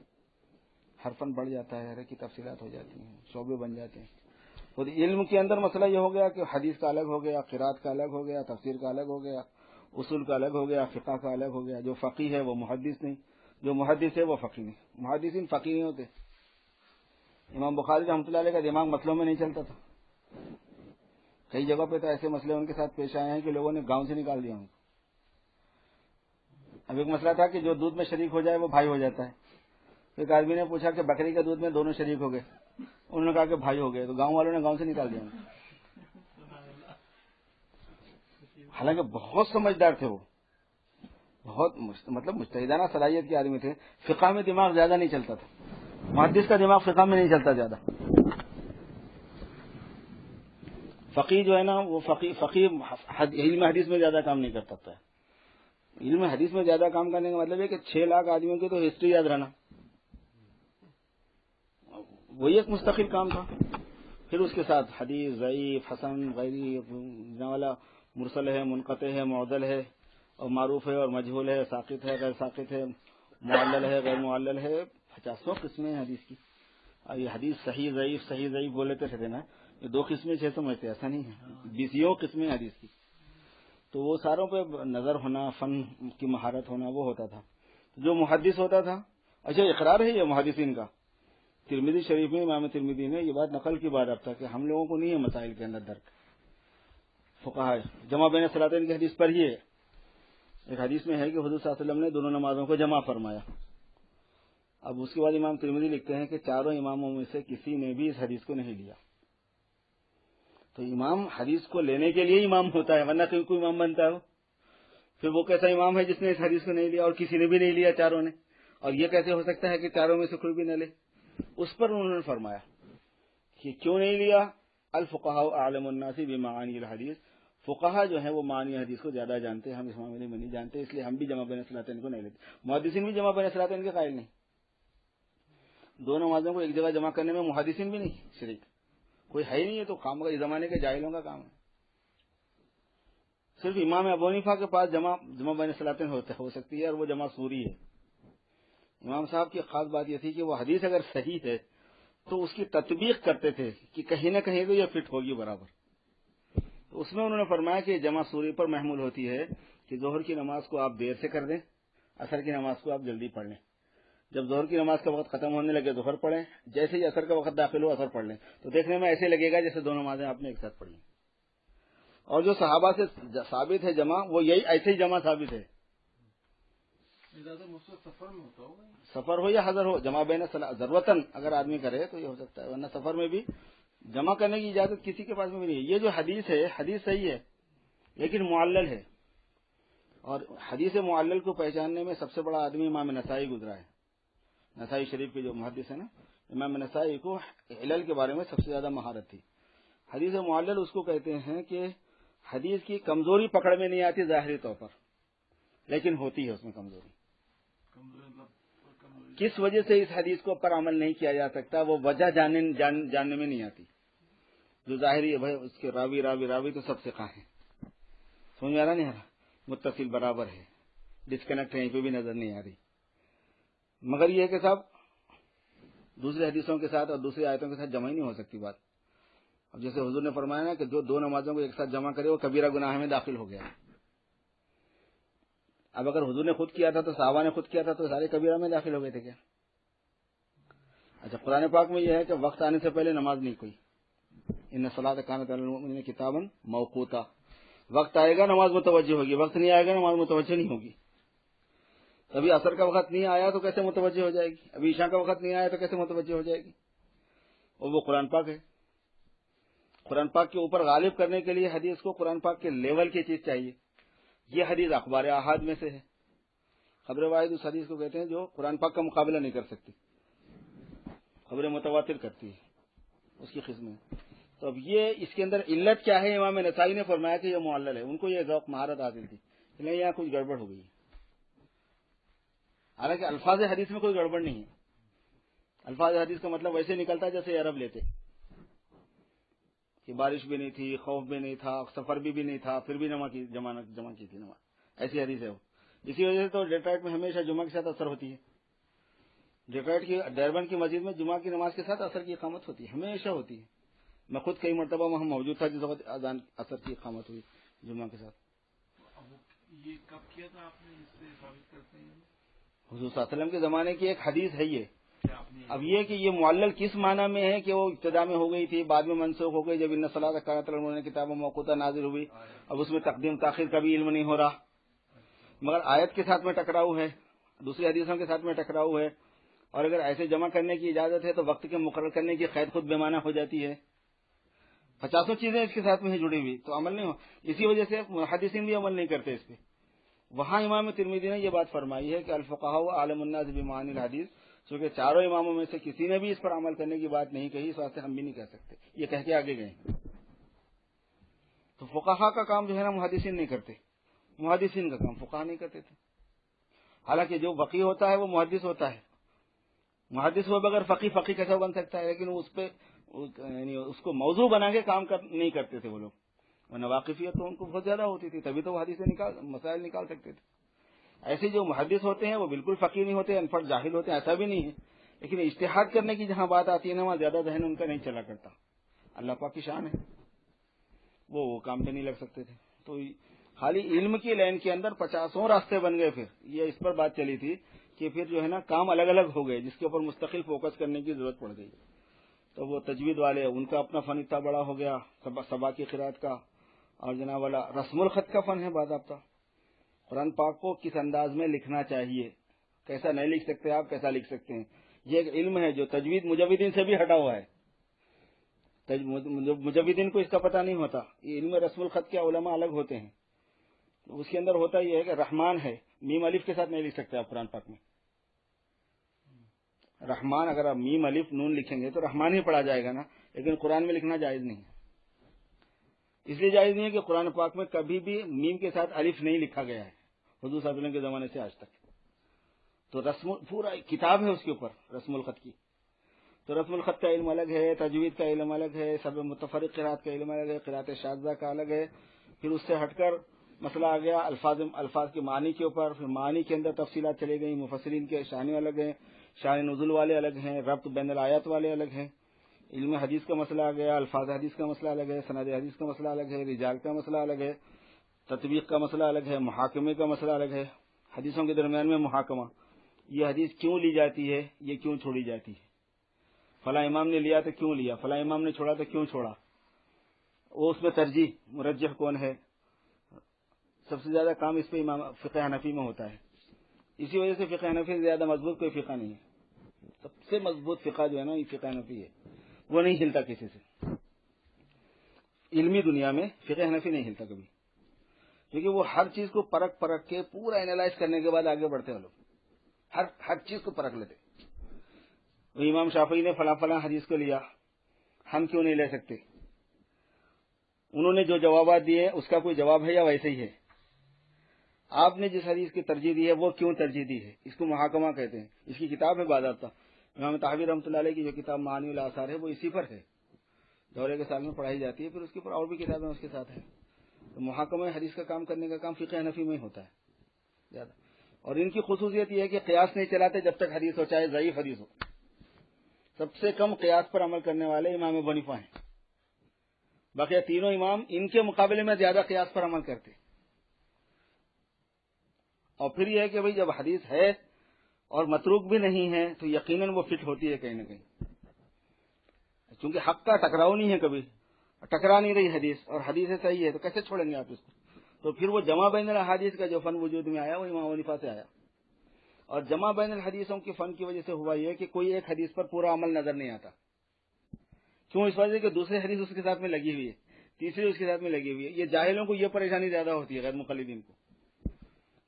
ہر فن بڑھ جاتا ہے، ہر ایک کی تفصیلات ہو جاتی ہیں، شعبے بن جاتے ہیں۔ اور علم کے اندر مسئلہ یہ ہو گیا کہ حدیث کا الگ ہو گیا، قرات کا الگ ہو گیا، تفسیر کا الگ ہو گیا، اصول کا الگ ہو گیا، فقہ کا الگ ہو گیا۔ جو فقیہ ہے وہ محدث نہیں، جو محدث ہے وہ فقیہ نہیں۔ محدثین فقیہ نہیں ہوتے۔ امام بخاری رحمۃ اللہ علیہ کا دماغ مسئلوں میں نہیں چلتا تھا۔ کئی جگہ پہ تو ایسے مسئلے ان کے ساتھ پیش آئے ہیں کہ لوگوں نے گاؤں سے نکال دیا ان کو۔ اب ایک مسئلہ تھا کہ جو دودھ میں شریک ہو جائے وہ بھائی ہو جاتا ہے۔ ایک آدمی نے پوچھا کہ بکری کے دودھ میں دونوں شریک ہو گئے، انہوں نے کہا کہ بھائی ہو گئے، تو گاؤں والوں نے گاؤں سے نکال دیا ان کو۔ حالانکہ بہت سمجھدار تھے وہ، بہت مطلب مجتہدانہ صلاحیت کے آدمی تھے۔ فقہ میں دماغ زیادہ نہیں چلتا تھا، محدث کا دماغ فقہ میں نہیں چلتا زیادہ۔ فقیہ جو ہے نا وہ فقیہ علم حدیث میں زیادہ کام نہیں کر سکتا ہے۔ علم حدیث میں زیادہ کام کرنے کا مطلب ہے کہ 6 لاکھ آدمیوں کی تو ہسٹری یاد رہنا، وہی ایک مستقل کام تھا۔ پھر اس کے ساتھ حدیث ضعیف، حسن، غیری، والا، مرسل ہے، منقطع ہے، معضل ہے، اور معروف ہے اور مجہول ہے، ساقط ہے، غیر ساقط ہے، معلل ہے، غیر معلل ہے، 50 قسمیں ہیں حدیث کی۔ اور یہ حدیث صحیح ضعیف بولے تھے نا، یہ 2 قسمیں 6 سمجھتے، ایسا نہیں ہے، 20 قسمیں حدیث کی۔ تو وہ ساروں پہ نظر ہونا، فن کی مہارت ہونا وہ ہوتا تھا۔ جو محدث ہوتا تھا، اچھا اقرار ہے یہ محدثین کا، ترمذی شریف میں امام ترمذی نے یہ بات نقل کی بات اب تک کہ ہم لوگوں کو نہیں ہے مسائل کے اندر درک۔ فقہاء جمع بین الصلاتین کی حدیث پر ہی ہے۔ ایک حدیث میں ہے کہ حضور صلی اللہ علیہ وسلم نے دونوں نمازوں کو جمع فرمایا۔ اب اس کے بعد امام ترمذی لکھتے ہیں کہ 4 اماموں میں سے کسی نے بھی اس حدیث کو نہیں لیا۔ تو امام حدیث کو لینے کے لیے امام ہوتا ہے، ورنہ کوئی امام بنتا ہے پھر وہ کیسا امام ہے جس نے اس حدیث کو نہیں لیا اور کسی نے بھی نہیں لیا 4 نے؟ اور یہ کیسے ہو سکتا ہے کہ 4 میں سے کوئی بھی نہ لے؟ اس پر انہوں نے فرمایا کہ کیوں نہیں لیا؟ الفقہاء اعلم الناس بمعانی الحدیث، فقہا جو ہیں وہ معنی حدیث کو زیادہ جانتے ہیں، ہم اس معاملے میں نہیں جانتے، اس لیے ہم بھی جمع بین الصلاتین کو نہیں لیتے۔ محدثین بھی جمع بین الصلاتین کے قائل نہیں، 2 نمازوں کو ایک جگہ جمع کرنے میں محدثین بھی نہیں شریک، کوئی ہے ہی نہیں ہے، تو کام کا زمانے کے جاہلوں کا کام ہے۔ صرف امام ابو حنیفہ کے پاس جمع بین الصلاتین ہو سکتی ہے، اور وہ جمع سوری ہے۔ امام صاحب کی خاص بات یہ تھی کہ وہ حدیث اگر صحیح ہے تو اس کی تطبیق کرتے تھے کہ کہیں نہ کہیں تو یہ فٹ ہوگی برابر۔ تو اس میں انہوں نے فرمایا کہ جمع سوری پر محمول ہوتی ہے کہ ظہر کی نماز کو آپ دیر سے کر دیں، عصر کی نماز کو آپ جلدی پڑھ لیں۔ جب ظہر کی نماز کا وقت ختم ہونے لگے ظہر پڑھیں، جیسے ہی عصر کا وقت داخل ہو عصر پڑھ لیں، تو دیکھنے میں ایسے لگے گا جیسے 2 نمازیں آپ نے ایک ساتھ پڑھی۔ اور جو صحابہ سے ثابت ہے جمع، وہ یہی ایسے ہی جمع ثابت ہے۔ سفر میں ہوتا ہوگا، سفر ہو یا حضر ہو، جمع بین ضرورتاً اگر آدمی کرے تو یہ ہو سکتا ہے، ورنہ سفر میں بھی جمع کرنے کی اجازت کسی کے پاس میں بھی نہیں ہے۔ یہ جو حدیث ہے، حدیث صحیح ہے لیکن معلل ہے، اور حدیث معلل کو پہچاننے میں سب سے بڑا آدمی امام نسائی گزرا ہے۔ نسائی شریف کے جو محدث ہے نا، امام نسائی کو علل کے بارے میں سب سے زیادہ مہارت تھی۔ حدیث معلل اس کو کہتے ہیں کہ حدیث کی کمزوری پکڑ میں نہیں آتی ظاہری طور پر، لیکن ہوتی ہے اس میں کمزوری۔ کس وجہ سے اس حدیث کو پر عمل نہیں کیا جا سکتا، وہ وجہ جاننے میں نہیں آتی۔ جو ظاہری ہے بھائی اس کے راوی تو سب ثقہ ہیں، سمجھ میں آ رہا نہیں آ رہا، متصل برابر ہے، ڈسکنیکٹ ہے، یہیں پہ بھی نظر نہیں آ رہی۔ مگر یہ ہے کہ صاحب دوسری حدیثوں کے ساتھ اور دوسری آیتوں کے ساتھ جمع ہی نہیں ہو سکتی بات۔ اب جیسے حضور نے فرمایا نا کہ جو 2 نمازوں کو ایک ساتھ جمع کرے وہ کبیرہ گناہ میں داخل ہو گیا۔ اب اگر حضور نے خود کیا تھا تو صحابہ نے خود کیا تھا تو سارے کبیرہ میں داخل ہو گئے تھے کیا؟ اچھا قرآن پاک میں یہ ہے کہ وقت آنے سے پہلے نماز نہیں کوئی، ان الصلاۃ کانت علی المؤمنین کتابا موقوتا، وقت آئے گا نماز متوجہ ہوگی، وقت نہیں آئے گا نماز متوجہ نہیں ہوگی۔ ابھی عصر کا وقت نہیں آیا تو کیسے متوجہ ہو جائے گی؟ ابھی عشاء کا وقت نہیں آیا تو کیسے متوجہ ہو جائے گی؟ اور وہ قرآن پاک ہے، قرآن پاک کے اوپر غالب کرنے کے لیے حدیث کو قرآن پاک کے لیول کی چیز چاہیے. یہ حدیث اخبار احاد میں سے ہے. خبر واحد اس حدیث کو کہتے ہیں جو قرآن پاک کا مقابلہ نہیں کر سکتی, خبر متواتر کرتی ہے, اس کی قسم ہے. تو اب یہ اس کے اندر علت کیا ہے؟ امام نسائی نے فرمایا کہ یہ معلل ہے. ان کو یہ ذوق مہارت حاصل تھی کہ نہیں یہاں کچھ گڑبڑ ہو گئی ہے. حالانکہ الفاظ حدیث میں کوئی گڑبڑ نہیں ہے. الفاظ حدیث کا مطلب ویسے نکلتا ہے جیسے عرب لیتے کہ بارش بھی نہیں تھی, خوف بھی نہیں تھا, سفر بھی نہیں تھا, پھر بھی نماز جمع کی تھی نماز. ایسی حدیث ہے وہ. اسی وجہ سے تو ڈیٹرائٹ میں ہمیشہ جمعہ کے ساتھ اثر ہوتی ہے. ڈیٹرائٹ کی ڈربن کی مسجد میں جمعہ کی نماز کے ساتھ اثر کی اقامت ہوتی ہے, ہمیشہ ہوتی ہے. میں خود کئی مرتبہ وہاں موجود تھا جس وقت اذان اثر کی اقامت ہوئی جمعہ کے ساتھ. یہ کب کیا تھا آپ نے, اس سے ثابت کرتے ہیں؟ حضور صلی اللہ علیہ وسلم کے زمانے کی ایک حدیث ہے یہ. اب یہ کہ یہ معلل کس معنی میں ہے کہ وہ ابتدا میں ہو گئی تھی, بعد میں منسوخ ہو گئی جب ان صلاۃ کانت انہوں نے کتاب موقوتا نازل ہوئی. اب اس میں تقدیم تاخیر کا بھی علم نہیں ہو رہا, مگر آیت کے ساتھ میں ٹکراؤ ہے, دوسری حدیثوں کے ساتھ میں ٹکراؤ ہے. اور اگر ایسے جمع کرنے کی اجازت ہے تو وقت کے مقرر کرنے کی قید خود بے معنی ہو جاتی ہے. 50 چیزیں اس کے ساتھ میں جڑی ہوئی, تو عمل نہیں ہو. اسی وجہ سے محدثین بھی عمل نہیں کرتے اس پہ. وہاں امام ترمذی نے یہ بات فرمائی ہے کہ الفقہاء عالم الناس بمعانی الحدیث, چونکہ چاروں اماموں میں سے کسی نے بھی اس پر عمل کرنے کی بات نہیں کہی, اس واسطے ہم بھی نہیں کہہ سکتے. یہ کہہ کے آگے گئے. تو فقہاء کا کام جو ہے نا محدثین نہیں کرتے, محدثین کا کام فقہاء نہیں کرتے تھے. حالانکہ جو فقیہ ہوتا ہے وہ محدث ہوتا ہے. محدث ہوئے بغیر فقیہ کیسا بن سکتا ہے؟ لیکن اس پہ یعنی اس کو موضوع بنا کے کام نہیں کرتے تھے وہ لوگ. ورنہ واقفیت تو ان کو بہت زیادہ ہوتی تھی, تبھی تو وہ حدیثیں مسائل نکال سکتے تھے. ایسے جو محدث ہوتے ہیں وہ بالکل فقیر نہیں ہوتے, ان پڑھ جاہل ہوتے ہیں, ایسا بھی نہیں ہے. لیکن اجتہاد کرنے کی جہاں بات آتی ہے نا, وہاں زیادہ ذہن ان کا نہیں چلا کرتا. اللہ پاک کی شان ہے, وہ کام پہ نہیں لگ سکتے تھے. تو خالی علم کی لائن کے اندر 50 راستے بن گئے. پھر یہ اس پر بات چلی تھی کہ پھر جو ہے نا کام الگ الگ ہو گئے, جس کے اوپر مستقل فوکس کرنے کی ضرورت پڑ گئی. تو وہ تجوید والے, ان کا اپنا فن اتنا بڑا ہو گیا, سبا کی قرات کا, اور جناب والا رسم الخط کا فن ہے باضابطہ. قرآن پاک کو کس انداز میں لکھنا چاہیے, کیسا نہیں لکھ سکتے آپ, کیسا لکھ سکتے ہیں, یہ ایک علم ہے جو تجوید مجودین سے بھی ہٹا ہوا ہے. مجودین کو اس کا پتہ نہیں ہوتا. یہ علم رسم الخط کے علماء الگ ہوتے ہیں. اس کے اندر ہوتا یہ ہے کہ رحمان ہے, میم الف کے ساتھ نہیں لکھ سکتے آپ قرآن پاک میں. رحمان اگر آپ میم الف نون لکھیں گے تو رحمان ہی پڑھا جائے گا نا, لیکن قرآن میں لکھنا جائز نہیں ہے. اس لیے جائز نہیں ہے کہ قرآن پاک میں کبھی بھی میم کے ساتھ الف نہیں لکھا گیا ہے حضور صلی اللہ علیہ وسلم کے زمانے سے آج تک. تو پورا کتاب ہے اس کے اوپر رسم الخط کی. تو رسم الخط کا علم الگ ہے, تجوید کا علم الگ ہے, سب متفرق قرات کا علم الگ ہے, قرات شاذہ کا الگ ہے. پھر اس سے ہٹ کر مسئلہ آ گیا الفاظ کے معنی کے اوپر. پھر معنی کے اندر تفصیلات چلی گئی. مفسرین کے شان الگ ہیں, شان نزول والے الگ ہیں, ربط بین الآیات والے الگ ہیں. علم حدیث کا مسئلہ آ گیا, الفاظ حدیث کا مسئلہ الگ ہے, سند حدیث کا مسئلہ الگ ہے, رجال کا مسئلہ الگ ہے, تطبیق کا مسئلہ الگ ہے, محاکمے کا مسئلہ الگ ہے. حدیثوں کے درمیان میں محاکمہ, یہ حدیث کیوں لی جاتی ہے, یہ کیوں چھوڑی جاتی ہے, فلاں امام نے لیا تو کیوں لیا, فلاں امام نے چھوڑا تو کیوں چھوڑا, وہ اس میں ترجیح مرجح کون ہے. سب سے زیادہ کام اس پہ امام فقہ حنفی میں ہوتا ہے. اسی وجہ سے فقہ حنفی سے زیادہ مضبوط کوئی فقہ نہیں ہے. سب سے مضبوط فقہ جو ہے نا یہ فقہ حنفی ہے, وہ نہیں ہلتا کسی سے. علمی دنیا میں فقہ حنفی نہیں ہلتا کبھی, کیونکہ وہ ہر چیز کو پرکھ کے پورا اینالائز کرنے کے بعد آگے بڑھتے ہیں لوگ. ہر چیز کو پرکھ لیتے. وہ امام شافعی نے فلاں حدیث کو لیا, ہم کیوں نہیں لے سکتے؟ انہوں نے جو جوابات دیے اس کا کوئی جواب ہے یا ویسے ہی ہے؟ آپ نے جس حدیث کی ترجیح دی ہے وہ کیوں ترجیح دی ہے؟ اس کو محاکمہ کہتے ہیں. اس کی کتاب ہے باضابطہ. امام طحاوی رحمۃ اللہ علیہ کی جو کتاب معانی الاثار ہے وہ اسی پر ہے, دورے کے سال میں پڑھائی جاتی ہے. پھر اس کے اوپر اور بھی کتابیں اس کے ساتھ ہیں. تو محاکمہ حدیث کا کام کرنے کا کام فقہ حنفی میں ہی ہوتا ہے زیادہ. اور ان کی خصوصیت یہ ہے کہ قیاس نہیں چلاتے جب تک حدیث ہو, چاہے ضعیف حدیث ہو. سب سے کم قیاس پر عمل کرنے والے امام ابو حنیفہ ہیں. باقی تینوں امام ان کے مقابلے میں زیادہ قیاس پر عمل کرتے. اور پھر یہ ہے کہ بھئی جب حدیث ہے اور متروک بھی نہیں ہے تو یقیناً وہ فٹ ہوتی ہے کہیں نہ کہیں, چونکہ حق کا ٹکراؤ نہیں ہے, کبھی ٹکرا نہیں رہی حدیث, اور حدیث صحیح ہے تو کیسے چھوڑیں گے آپ اس کو؟ تو پھر وہ جمع بین الحدیث کا جو فن وجود میں آیا وہ امام ابو حنیفہ سے آیا. اور جمع بین الحدیثوں کے فن کی وجہ سے ہوا یہ کہ کوئی ایک حدیث پر پورا عمل نظر نہیں آتا, کیوں؟ اس وجہ کہ دوسری حدیث اس کے ساتھ میں لگی ہوئی ہے، تیسری اس کے ساتھ میں لگی ہوئی ہے. یہ جاہلوں کو یہ پریشانی زیادہ ہوتی ہے، غیر مقلدین کو،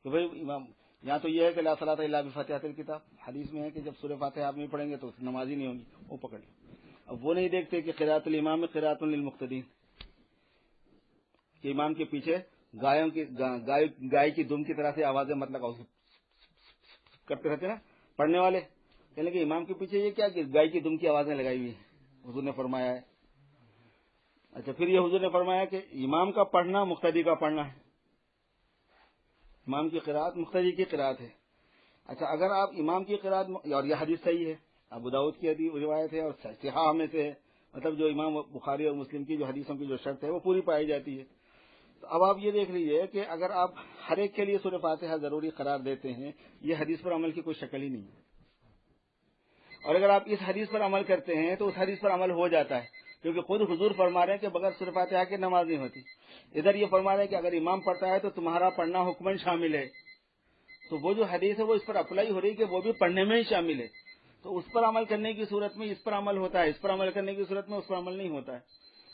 کہ بھائی امام یہاں تو یہ ہے کہ لا صلاۃ الا بفاتحۃ الکتاب، حدیث میں ہے کہ جب سورہ فاتحہ آپ نہیں پڑھیں گے تو نماز ہی نہیں ہوگی، وہ پکڑ لیں. اب وہ نہیں دیکھتے کہ قراءۃ الامام میں قراءۃ للمقتدین، کہ امام کے پیچھے گائے کی دم کی طرح سے آوازیں مطلب کرتے رہتے نا پڑھنے والے، کہنے کہ امام کے پیچھے یہ کیا کہ گائے کی دم کی آوازیں لگائی ہوئی ہیں، حضور نے فرمایا ہے. اچھا پھر یہ حضور نے فرمایا کہ امام کا پڑھنا مقتدی کا پڑھنا ہے، امام کی قراءت مقتدی کی قراءت ہے. اچھا اگر آپ امام کی قراءت، اور یہ حدیث صحیح ہے، ابو داؤد کی روایت ہے اور صحاح میں سے ہے، مطلب جو امام بخاری اور مسلم کی جو حدیثوں کی جو شرط ہے وہ پوری پائی جاتی ہے. تو اب آپ یہ دیکھ لیجئے کہ اگر آپ ہر ایک کے لیے سورہ فاتحہ ضروری قرار دیتے ہیں، یہ حدیث پر عمل کی کوئی شکل ہی نہیں ہے. اور اگر آپ اس حدیث پر عمل کرتے ہیں تو اس حدیث پر عمل ہو جاتا ہے، کیونکہ خود حضور فرما رہے ہیں کہ بغیر سورہ فاتحہ کے نماز نہیں ہوتی. ادھر یہ فرما رہے ہیں کہ اگر امام پڑھتا ہے تو تمہارا پڑھنا حکمن شامل ہے، تو وہ جو حدیث ہے وہ اس پر اپلائی ہو رہی ہے کہ وہ بھی پڑھنے میں ہی شامل ہے. تو اس پر عمل کرنے کی صورت میں اس پر عمل ہوتا ہے، اس پر عمل کرنے کی صورت میں اس پر عمل نہیں ہوتا ہے.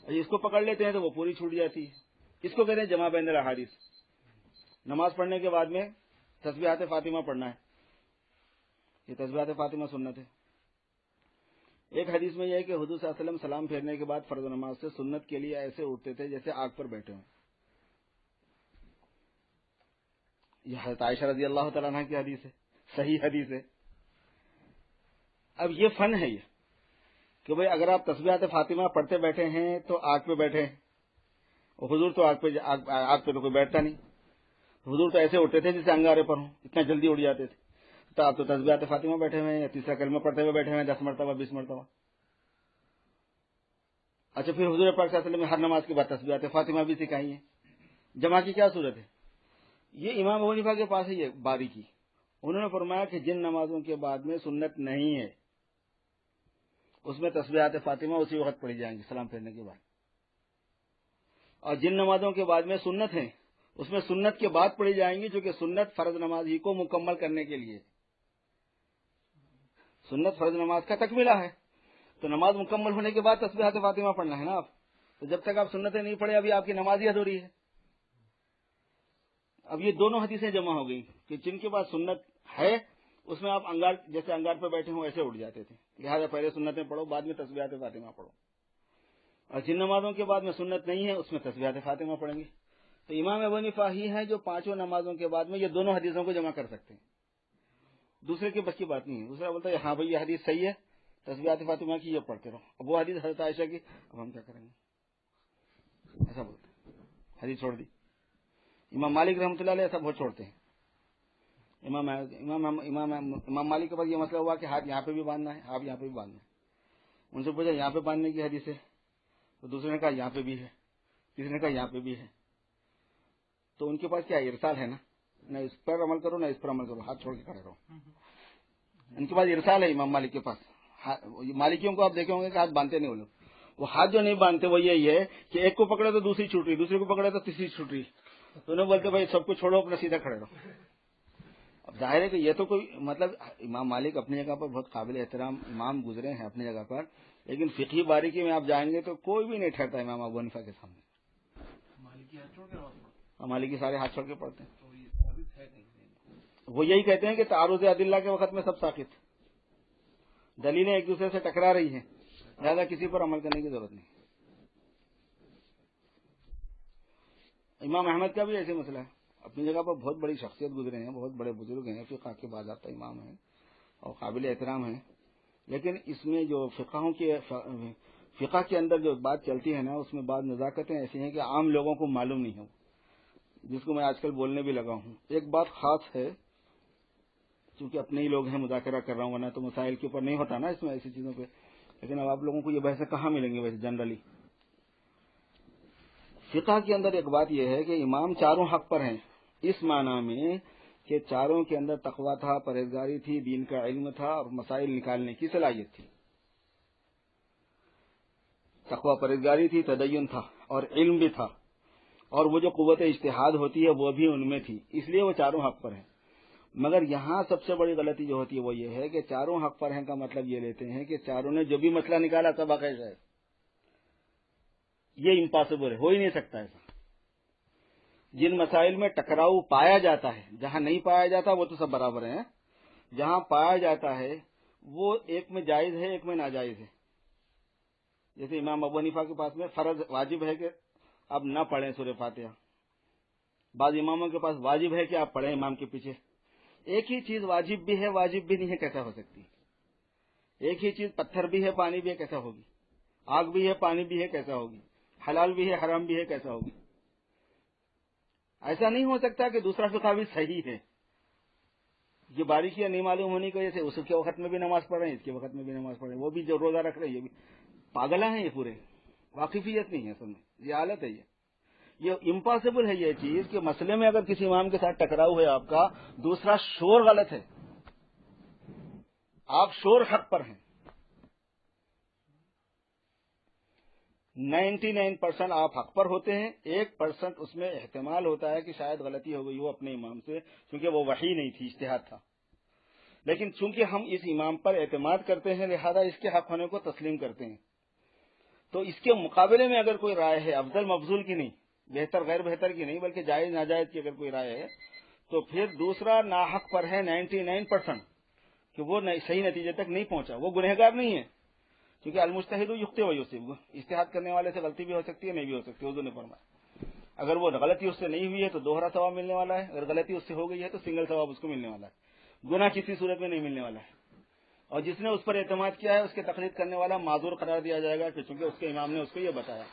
اور اس کو پکڑ لیتے ہیں تو وہ پوری چھوٹ جاتی ہے. اس کو کہتے ہیں جمع بین الاحادیث. نماز پڑھنے کے بعد میں تسبیحات فاطمہ پڑھنا ہے، یہ تسبیحات فاطمہ سنت ہے. ایک حدیث میں یہ ہے کہ حضور صلی اللہ علیہ وسلم سلام پھیرنے کے بعد فرض نماز سے سنت کے لیے ایسے اٹھتے تھے جیسے آگ پر بیٹھے ہوں. یہ حضرت عائشہ رضی اللہ تعالیٰ عنہ کی حدیث ہے، صحیح حدیث ہے. اب یہ فن ہے یہ کہ بھئی اگر آپ تسبیحات فاطمہ پڑھتے بیٹھے ہیں تو آگ پہ بیٹھے ہیں، اور حضور تو آگ پہ تو کوئی بیٹھتا نہیں. حضور تو ایسے اٹھتے تھے جیسے انگارے پر ہوں، اتنا جلدی اٹھ جاتے تھے. تو آپ تو تسبیحات فاطمہ بیٹھے ہوئے ہیں، یا تیسرا کلمہ پڑھتے ہوئے بیٹھے ہوئے ہیں 10 مرتبہ 20 مرتبہ. اچھا پھر حضور پاک صلی اللہ علیہ وسلم نے ہر نماز کے بعد تسبیحات فاطمہ بھی سکھائی ہیں. جمع کی کیا صورت ہے؟ یہ امام ابو حنیفہ کے پاس ہے یہ باریکی. انہوں نے فرمایا کہ جن نمازوں کے بعد میں سنت نہیں ہے اس میں تسبیحات فاطمہ اسی وقت پڑھی جائیں گی سلام پھیرنے کے بعد، اور جن نمازوں کے بعد میں سنت ہیں اس میں سنت کے بعد پڑھی جائیں گی، جو کہ سنت فرض نماز ہی کو مکمل کرنے کے لیے، سنت فرض نماز کا تکملہ ہے. تو نماز مکمل ہونے کے بعد تسبیحات فاطمہ پڑھنا ہے نا آپ. تو جب تک آپ سنتیں نہیں پڑھے ابھی آپ کی نماز ہی ادھوری ہے. اب یہ دونوں حدیثیں جمع ہو گئی کہ جن کے بعد سنت ہے اس میں آپ انگار جیسے انگار پہ بیٹھے ہوں ایسے اٹھ جاتے تھے، لہٰذا پہلے سنتیں پڑھو بعد میں تسبیحات فاطمہ پڑھو. اور جن نمازوں کے بعد میں سنت نہیں ہے اس میں تسبیحات فاطمہ پڑھیں گے. تو امام ابو حنیفہ ہی ہیں جو پانچوں نمازوں کے بعد میں یہ دونوں حدیثوں کو جمع کر سکتے ہیں، دوسرے کے بس کی بات نہیں ہے. دوسرا بولتا ہے ہاں بھائی یہ حدیث صحیح ہے، تسبیحات فاطمہ کی یہ پڑھتے رہو. اب وہ حدیث حضرت عائشہ کی، اب ہم کیا کریں گے؟ ایسا بولتے ہیں، حدیث چھوڑ دی. امام مالک رحمۃ اللہ علیہ ایسا بہت چھوڑتے ہیں. امام مالک کے پاس یہ مسئلہ ہوا کہ ہاتھ یہاں پہ بھی باندھنا ہے، ہاتھ یہاں پہ بھی باندھنا ہے. ان سے پوچھا یہاں پہ باندھنے کی حدیث ہے، تو دوسرے نے کہا یہاں پہ بھی ہے، تیسرے نے کہا یہاں پہ بھی ہے. تو ان کے پاس کیا ارسال ہے نا، نہ اس پر عمل کرو نہ اس پر عمل کرو، ہاتھ چھوڑ کے کھڑے رہو. ان کے پاس ارسال ہے امام مالک کے پاس. مالکیوں کو آپ دیکھے ہوں گے کہ ہاتھ باندھتے نہیں وہ ہاتھ جو نہیں باندھتے وہ یہی ہے کہ ایک کو پکڑے تو دوسری چھوٹ رہی، دوسرے کو پکڑے تو تیسری چھوٹ رہی. تو انہیں بولتے بھائی سب کو چھوڑو اپنا سیدھا کھڑے رہو. اب ظاہر ہے کہ یہ تو کوئی مطلب امام مالک اپنی جگہ پر بہت قابل احترام امام گزرے ہیں اپنی جگہ پر، لیکن فقہی باریکی میں آپ جائیں گے تو کوئی بھی نہیں ٹھہرتا امام ابو حنیفہ کے سامنے. مالکی سارے ہاتھ چھوڑ کے پڑھتے ہیں. وہ یہی کہتے ہیں کہ تعارض ادلہ کے وقت میں سب ساقط، دلیلیں ایک دوسرے سے ٹکرا رہی ہیں، لہٰذا کسی پر عمل کرنے کی ضرورت نہیں. امام احمد کا بھی ایسے مسئلہ ہے، اپنی جگہ پر بہت بڑی شخصیت گزرے ہیں، بہت بڑے بزرگ ہیں، فقہ کے باضابطہ امام ہیں اور قابل احترام ہیں. لیکن اس میں جو فقہ کے اندر جو بات چلتی ہے نا اس میں بعض نزاکتیں ایسی ہیں کہ عام لوگوں کو معلوم نہیں ہو، جس کو میں آج کل بولنے بھی لگا ہوں. ایک بات خاص ہے، چونکہ اپنے ہی لوگ ہیں مذاکرہ کر رہا ہوں، ورنہ تو مسائل کے اوپر نہیں ہوتا نا اس میں ایسی چیزوں پہ. لیکن اب آپ لوگوں کو یہ بحثیں کہاں ملیں گے ویسے جنرلی. فقہ کے اندر ایک بات یہ ہے کہ امام چاروں حق پر ہیں، اس معنی میں کہ چاروں کے اندر تقویٰ تھا، پرہیزگاری تھی، دین کا علم تھا اور مسائل نکالنے کی صلاحیت تھی. تقویٰ پرہیزگاری تھی، تدین تھا اور علم بھی تھا، اور وہ جو قوت اجتہاد ہوتی ہے وہ بھی ان میں تھی، اس لیے وہ چاروں حق پر ہیں. مگر یہاں سب سے بڑی غلطی جو ہوتی ہے وہ یہ ہے کہ چاروں حق پر ہیں کا مطلب یہ لیتے ہیں کہ چاروں نے جو بھی مسئلہ نکالا سب حق ہے. یہ امپاسبل ہے، ہو ہی نہیں سکتا ایسا۔ جن مسائل میں ٹکراؤ پایا جاتا ہے، جہاں نہیں پایا جاتا وہ تو سب برابر ہیں، جہاں پایا جاتا ہے وہ ایک میں جائز ہے ایک میں ناجائز ہے۔ جیسے امام ابو حنیفہ کے پاس میں فرض واجب ہے کہ آپ نہ پڑھیں سورہ فاتحہ، بعض اماموں کے پاس واجب ہے کہ آپ پڑھیں امام کے پیچھے۔ ایک ہی چیز واجب بھی ہے واجب بھی نہیں ہے، کیسا ہو سکتی؟ ایک ہی چیز پتھر بھی ہے پانی بھی ہے، کیسا ہوگی؟ آگ بھی ہے پانی بھی ہے، کیسا ہوگی؟ حلال بھی ہے حرام بھی ہے، کیسا ہوگی؟ ایسا نہیں ہو سکتا کہ دوسرا فقہ بھی صحیح ہے۔ یہ باریکیاں نہیں معلوم ہونے کی وجہ سے اس کے وقت میں بھی نماز پڑھ رہے ہیں، اس کے وقت میں بھی نماز پڑھ رہے ہیں، وہ بھی جو روزہ رکھ رہے ہیں، یہ بھی پاگل ہیں، یہ پورے واقفیت نہیں ہے اصل میں، یہ حالت ہے۔ یہ امپاسبل ہے یہ چیز کہ مسئلے میں اگر کسی امام کے ساتھ ٹکراؤ ہے آپ کا، دوسرا شور غلط ہے، آپ شور حق پر ہیں، 99% آپ حق پر ہوتے ہیں، 1% اس میں احتمال ہوتا ہے کہ شاید غلطی ہو گئی ہو اپنے امام سے، کیونکہ وہ وحی نہیں تھی، اجتہاد تھا۔ لیکن چونکہ ہم اس امام پر اعتماد کرتے ہیں لہذا اس کے حق ہونے کو تسلیم کرتے ہیں۔ تو اس کے مقابلے میں اگر کوئی رائے ہے، افضل مفضول کی نہیں، بہتر غیر بہتر کی نہیں، بلکہ جائز ناجائز کی اگر کوئی رائے ہے، تو پھر دوسرا ناحق پر ہے 99% کہ وہ صحیح نتیجے تک نہیں پہنچا، وہ گنہگار نہیں ہے، کیونکہ المجتہد یخطئ و یصیب، اجتہاد کرنے والے سے غلطی بھی ہو سکتی ہے نہیں بھی ہو سکتی، حضور نے فرمایا اگر وہ غلطی اس سے نہیں ہوئی ہے تو دوہرا ثواب ملنے والا ہے، اگر غلطی اس سے ہو گئی ہے تو سنگل ثواب اس کو ملنے والا ہے، گناہ کسی صورت میں نہیں ملنے والا ہے۔ اور جس نے اس پر اعتماد کیا ہے اس کے تقلید کرنے والا معذور قرار دیا جائے گا کہ چونکہ اس کے امام نے اس کو یہ بتایا،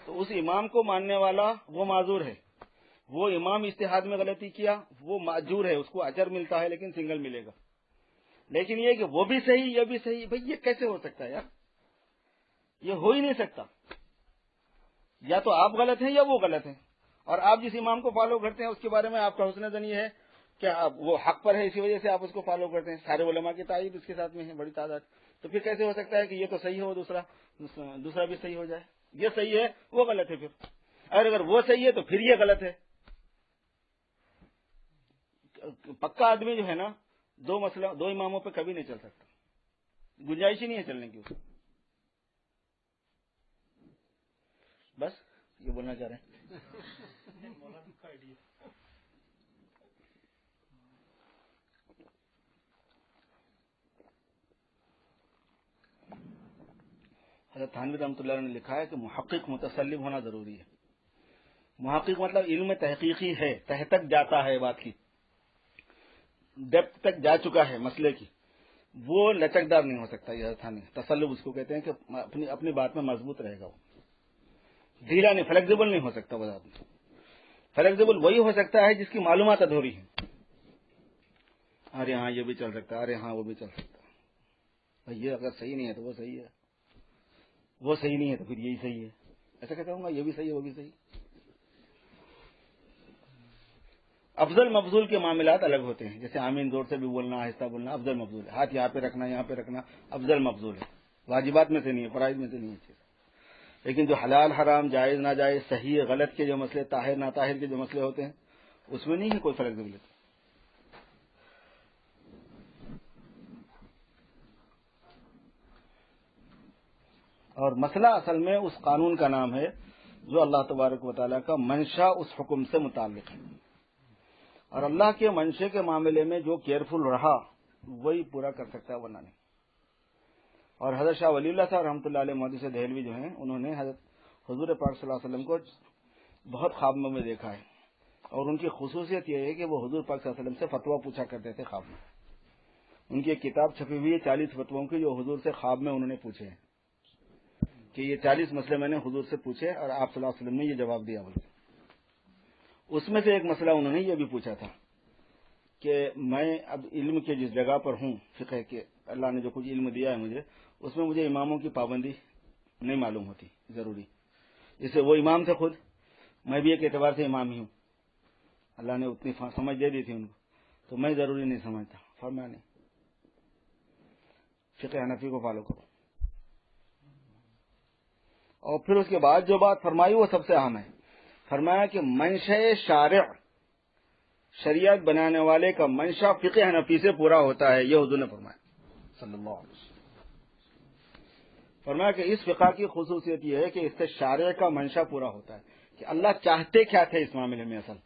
تو اس امام کو ماننے والا وہ معذور ہے، وہ امام اجتہاد میں غلطی کیا وہ معذور ہے، اس کو اجر ملتا ہے لیکن سنگل ملے گا۔ لیکن یہ کہ وہ بھی صحیح یہ بھی صحیح، بھئی یہ کیسے ہو سکتا ہے یار؟ یہ ہو ہی نہیں سکتا، یا تو آپ غلط ہیں یا وہ غلط ہیں، اور آپ جس امام کو فالو کرتے ہیں اس کے بارے میں آپ کا حسن ظنی ہے کہ وہ حق پر ہے، اسی وجہ سے آپ اس کو فالو کرتے ہیں، سارے علماء کی تائید اس کے ساتھ میں ہے بڑی تعداد، تو پھر کیسے ہو سکتا ہے کہ یہ تو صحیح ہو دوسرا بھی صحیح ہو جائے؟ یہ صحیح ہے وہ غلط ہے، پھر اگر وہ صحیح ہے تو پھر یہ غلط ہے۔ پکا آدمی جو ہے نا دو اماموں پہ کبھی نہیں چل سکتا، گنجائش ہی نہیں ہے چلنے کی۔ بس یہ بولنا چاہ رہے ہیں۔ حضرت تھانوی رحمۃ اللہ علیہ نے لکھا ہے کہ محقق متسلم ہونا ضروری ہے۔ محقق مطلب علم تحقیقی ہے، تہ تک جاتا ہے، بات کی ڈیپتھ تک جا چکا ہے مسئلے کی، وہ لچکدار نہیں ہو سکتا۔ یہ حضرت تھانوی تسلب اس کو کہتے ہیں کہ اپنی بات میں مضبوط رہے گا، وہ ڈھیلا نہیں، فلیکزیبل نہیں ہو سکتا۔ وہ آدمی فلیکزیبل وہی ہو سکتا ہے جس کی معلومات ادھوری ہیں، ارے ہاں یہ بھی چل سکتا ہے، ارے ہاں وہ بھی چل سکتا ہے، بھائی یہ اگر صحیح نہیں ہے تو وہ صحیح ہے، وہ صحیح نہیں ہے تو پھر یہی صحیح ہے، ایسا کہتا ہوں گا یہ بھی صحیح ہے وہ بھی صحیح۔ افضل مفضول کے معاملات الگ ہوتے ہیں، جیسے آمین زور سے بھی بولنا، آہستہ بولنا افضل مفضول ہے، ہاتھ یہاں پہ رکھنا یہاں پہ رکھنا افضل مفضول ہے، واجبات میں سے نہیں ہے، فرائض میں سے نہیں ہے۔ لیکن جو حلال حرام جائز ناجائز صحیح غلط کے جو مسئلے، طاہر ناطاہر کے جو مسئلے ہوتے ہیں اس میں نہیں ہے کوئی فلیکسیبلٹی۔ اور مسئلہ اصل میں اس قانون کا نام ہے جو اللہ تبارک و تعالیٰ کا منشا اس حکم سے متعلق ہے، اور اللہ کے منشے کے معاملے میں جو کیئرفل رہا وہی پورا کر سکتا ہے، ورنہ نہیں۔ اور حضرت شاہ ولی اللہ صاحب رحمۃ اللہ علیہ محدث دہلوی جو ہیں، انہوں نے حضرت حضور پاک صلی اللہ علیہ وسلم کو بہت خوابوں میں دیکھا ہے، اور ان کی خصوصیت یہ ہے کہ وہ حضور پاک صلی اللہ علیہ وسلم سے فتویٰ پوچھا کرتے تھے خواب میں۔ ان کی ایک کتاب چھپی ہوئی ہے 40 فتووں کی جو حضور سے خواب میں انہوں نے پوچھے ہیں، کہ یہ 40 مسئلے میں نے حضور سے پوچھے اور آپ صلی اللہ علیہ وسلم نے یہ جواب دیا بولتے۔ اس میں سے ایک مسئلہ انہوں نے یہ بھی پوچھا تھا کہ میں اب علم کے جس جگہ پر ہوں، فقہ کے اللہ نے جو کچھ علم دیا ہے مجھے، اس میں مجھے اماموں کی پابندی نہیں معلوم ہوتی ضروری، جسے وہ امام تھے خود، میں بھی ایک اعتبار سے امام ہی ہوں، اللہ نے اتنی سمجھ دے دی تھی ان کو، تو میں ضروری نہیں سمجھتا، فرمایا نہیں، فقہ حنفی کو فالو کرو۔ اور پھر اس کے بعد جو بات فرمائی وہ سب سے اہم ہے، فرمایا کہ منشا شارع، شریعت بنانے والے کا منشا فقہ حنفی سے پورا ہوتا ہے، یہ حضور نے فرمایا صلی اللہ علیہ وسلم۔ فرمایا کہ اس فقہ کی خصوصیت یہ ہے کہ اس سے شارع کا منشا پورا ہوتا ہے کہ اللہ چاہتے کیا تھے اس معاملے میں، اصل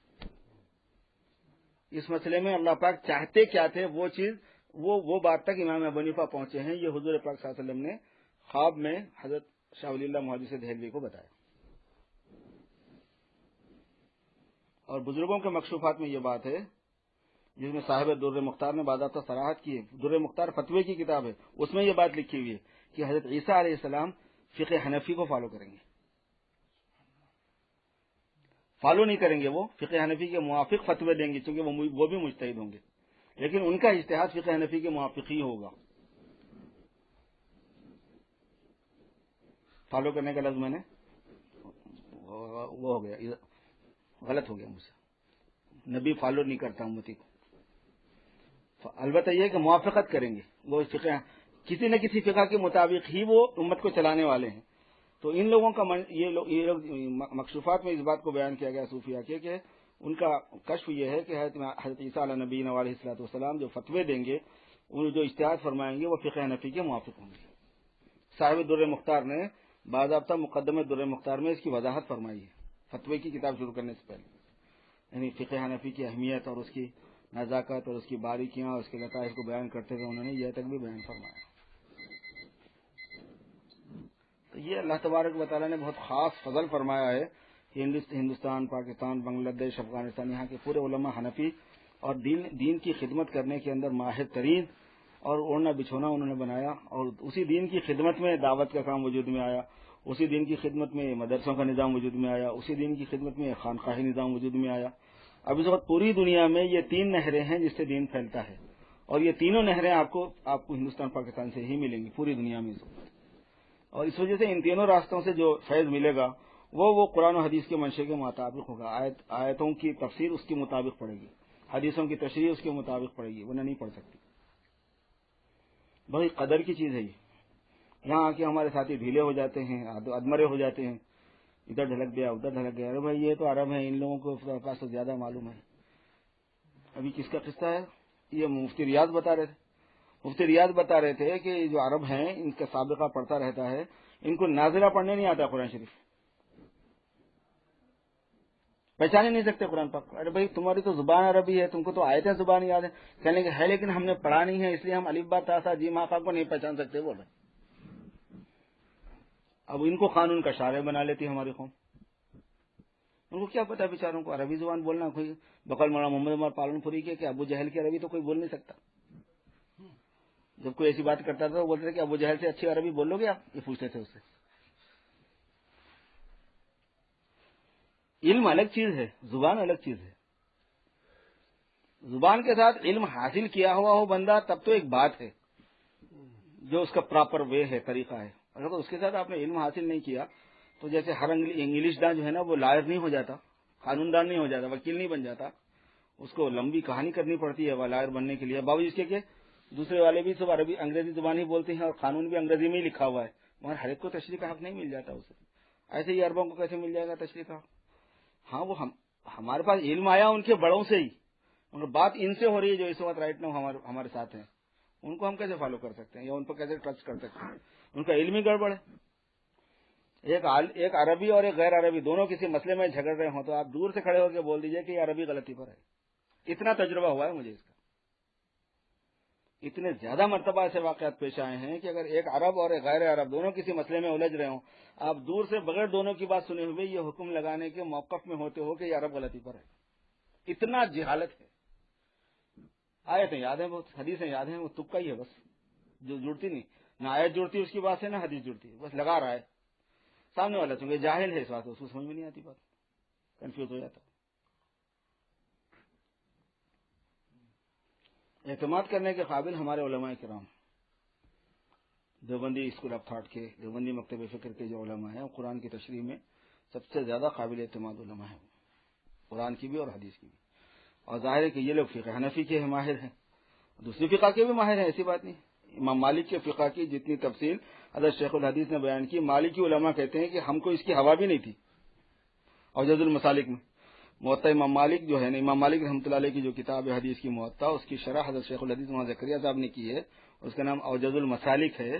اس مسئلے میں اللہ پاک چاہتے کیا تھے، وہ چیز وہ بات تک امام ابو حنیفہ پہنچے ہیں. یہ حضور پاک صلی اللہ علیہ وسلم نے خواب میں حضرت شاہ ولی اللہ محدث دہلوی کو بتایا. اور بزرگوں کے مکشوفات میں یہ بات ہے جس میں صاحب در مختار نے باضابطہ صراحت کی ہے. در مختار فتوے کی کتاب ہے، اس میں یہ بات لکھی ہوئی ہے کہ حضرت عیسیٰ علیہ السلام فقہ حنفی کو فالو کریں گے. فالو نہیں کریں گے، وہ فقہ حنفی کے موافق فتوے دیں گے چونکہ وہ بھی مجتہد ہوں گے، لیکن ان کا اجتہاد فقہ حنفی کے موافق ہی ہوگا. فالو کرنے کا لفظ میں نے وہ ہو گیا، غلط ہو گیا مجھ سے. نبی فالو نہیں کرتا امتی کو، البتہ یہ کہ موافقت کریں گے. وہ فقہ کسی نہ کسی فقہ کے مطابق ہی وہ امت کو چلانے والے ہیں. تو ان لوگوں کا یہ لوگ مکشوفات میں اس بات کو بیان کیا گیا صوفیہ کے کہ ان کا کشف یہ ہے کہ حضرت عیسیٰ علیہ نبی علیہ الصلوۃ والسلام جو فتوے دیں گے، ان جو اجتہاد فرمائیں گے، وہ فقہ حنفی کے موافق ہوں گے. صاحب در مختار نے باضابطہ مقدمہ در مختار میں اس کی وضاحت فرمائی ہے فتوے کی کتاب شروع کرنے سے پہلے، یعنی فقہ حنفی کی اہمیت اور اس کی نزاکت اور اس کی باریکیاں اور اس کے لطائف کو بیان کرتے ہوئے انہوں نے یہ تک بھی بیان فرمایا. تو یہ اللہ تبارک و تعالیٰ نے بہت خاص فضل فرمایا ہے کہ ہندوستان، پاکستان، بنگلہ دیش، افغانستان، یہاں کے پورے علماء حنفی اور دین کی خدمت کرنے کے اندر ماہر ترین اور اوڑھنا بچھونا انہوں نے بنایا. اور اسی دین کی خدمت میں دعوت کا کام وجود میں آیا، اسی دین کی خدمت میں مدرسوں کا نظام وجود میں آیا، اسی دین کی خدمت میں خانقاہی نظام وجود میں آیا. اب اس وقت پوری دنیا میں یہ 3 نہریں ہیں جس سے دین پھیلتا ہے، اور یہ تینوں نہریں آپ کو ہندوستان پاکستان سے ہی ملیں گی پوری دنیا میں اس وقت. اور اس وجہ سے ان تینوں راستوں سے جو فیض ملے گا وہ قرآن و حدیث کے منشے کے مطابق ہوگا. آیتوں کی تفسیر اس کے مطابق پڑے گی، حدیثوں کی تشریح اس کے مطابق پڑے گی، ورنہ نہیں پڑھ سکتی. بڑی قدر کی چیز ہے یہ. یہاں آ کے ہمارے ساتھی ڈھیلے ہو جاتے ہیں، ادمرے ہو جاتے ہیں، ادھر ڈھلک گیا ادھر ڈھلک گیا. ارے بھائی یہ تو عرب ہے، ان لوگوں کو پاس تو زیادہ معلوم ہے. ابھی کس کا قصہ ہے؟ یہ مفتی ریاض بتا رہے تھے. مفتی ریاض بتا رہے تھے کہ جو عرب ہیں ان کا سابقہ پڑھتا رہتا ہے، ان کو نازلہ پڑھنے نہیں آتا قرآن شریف، پہچان ہی نہیں سکتے قرآن پاک. ارے بھائی تمہاری تو زبان عربی ہے، تم کو تو آیتیں زبان یاد ہے. کہنے کے ہے لیکن ہم نے پڑھا نہیں ہے، اس لیے ہم الف با تا سا جیم ہا کو نہیں پہچان سکتے. بول رہے اب ان کو قانون کا شارع بنا لیتی ہے ہماری قوم. ان کو کیا پتا بیچاروں کو عربی زبان بولنا. کوئی بقول مولانا محمد عمر پالن پوری کے کہ ابو جہل کی عربی تو کوئی بول نہیں سکتا. جب کوئی ایسی بات کرتا تھا تو بولتے تھے کہ ابو جہل سے اچھی عربی بولو گے آپ، یہ پوچھتے تھے اس سے. علم الگ چیز ہے، زبان الگ چیز ہے. زبان کے ساتھ علم حاصل کیا ہوا ہو بندہ تب تو ایک بات ہے جو اس کا پراپر وے ہے، طریقہ ہے. اگر اس کے ساتھ آپ نے علم حاصل نہیں کیا تو جیسے ہر انگلش دان جو ہے نا وہ لائر نہیں ہو جاتا، قانون دان نہیں ہو جاتا، وکیل نہیں بن جاتا. اس کو لمبی کہانی کرنی پڑتی ہے لائر بننے کے لیے. باوجود اس کے کہ دوسرے والے بھی سب عربی انگریزی زبان ہی بولتے ہیں اور قانون بھی انگریزی میں ہی لکھا ہوا ہے، مگر ہر ایک کو تشریح کا حق نہیں مل جاتا اسے. ایسے ہی عربوں کو کیسے مل جائے گا تشریح کا حق؟ ہاں وہ ہمارے پاس علم آیا ان کے بڑوں سے ہی، مگر بات ان سے ہو رہی ہے جو اس وقت رائٹ ناؤ ہمارے ساتھ ہیں. ان کو ہم کیسے فالو کر سکتے ہیں یا ان پر کیسے ٹرسٹ کر سکتے ہیں؟ ان کا علم ہی گڑبڑ ہے. ایک عربی اور ایک غیر عربی دونوں کسی مسئلے میں جھگڑ رہے ہوں تو آپ دور سے کھڑے ہو کے بول دیجئے کہ یہ عربی غلطی پر ہے. اتنا تجربہ ہوا ہے مجھے اس کا. اتنے زیادہ مرتبہ ایسے واقعات پیش آئے ہیں کہ اگر ایک عرب اور ایک غیر عرب دونوں کسی مسئلے میں الجھ رہے ہوں، آپ دور سے بغیر دونوں کی بات سنے ہوئے یہ حکم لگانے کے موقف میں ہوتے ہو کہ یہ عرب غلطی پر ہے. اتنا جہالت ہے. آیتیں یاد ہیں، بہت حدیثیں یاد ہیں، وہ تکا ہی ہے بس، جو جڑتی نہیں، نہ آیت جڑتی اس کی بات سے نہ حدیث جڑتی، بس لگا رہا ہے. سامنے والا چونکہ جاہل ہے اس بات، اس کو سمجھ میں نہیں آتی بات، کنفیوز ہو جاتا. اعتماد کرنے کے قابل ہمارے علماء کرام، دیوبندی اسکول آف تھاٹ کے، دیوبندی مکتب فکر کے جو علماء ہیں، قرآن کی تشریح میں سب سے زیادہ قابل اعتماد علماء ہیں، قرآن کی بھی اور حدیث کی بھی. اور ظاہر ہے کہ یہ لوگ فقہ حنفی کے ماہر ہیں، دوسری فقہ کے بھی ماہر ہیں، ایسی بات نہیں. امام مالک کے فقہ کی جتنی تفصیل حضرت شیخ الحدیث نے بیان کی، مالکی علماء کہتے ہیں کہ ہم کو اس کی ہوا بھی نہیں تھی. اور جز المسالک میں موطا امام مالک جو ہے نا، امام مالک رحمۃ اللہ علیہ کی جو کتاب ہے حدیث کی موطا، اس کی شرح حضرت شیخ الحدیث مولانا زکریا صاحب نے کی ہے، اس کا نام اوجز المسالک ہے.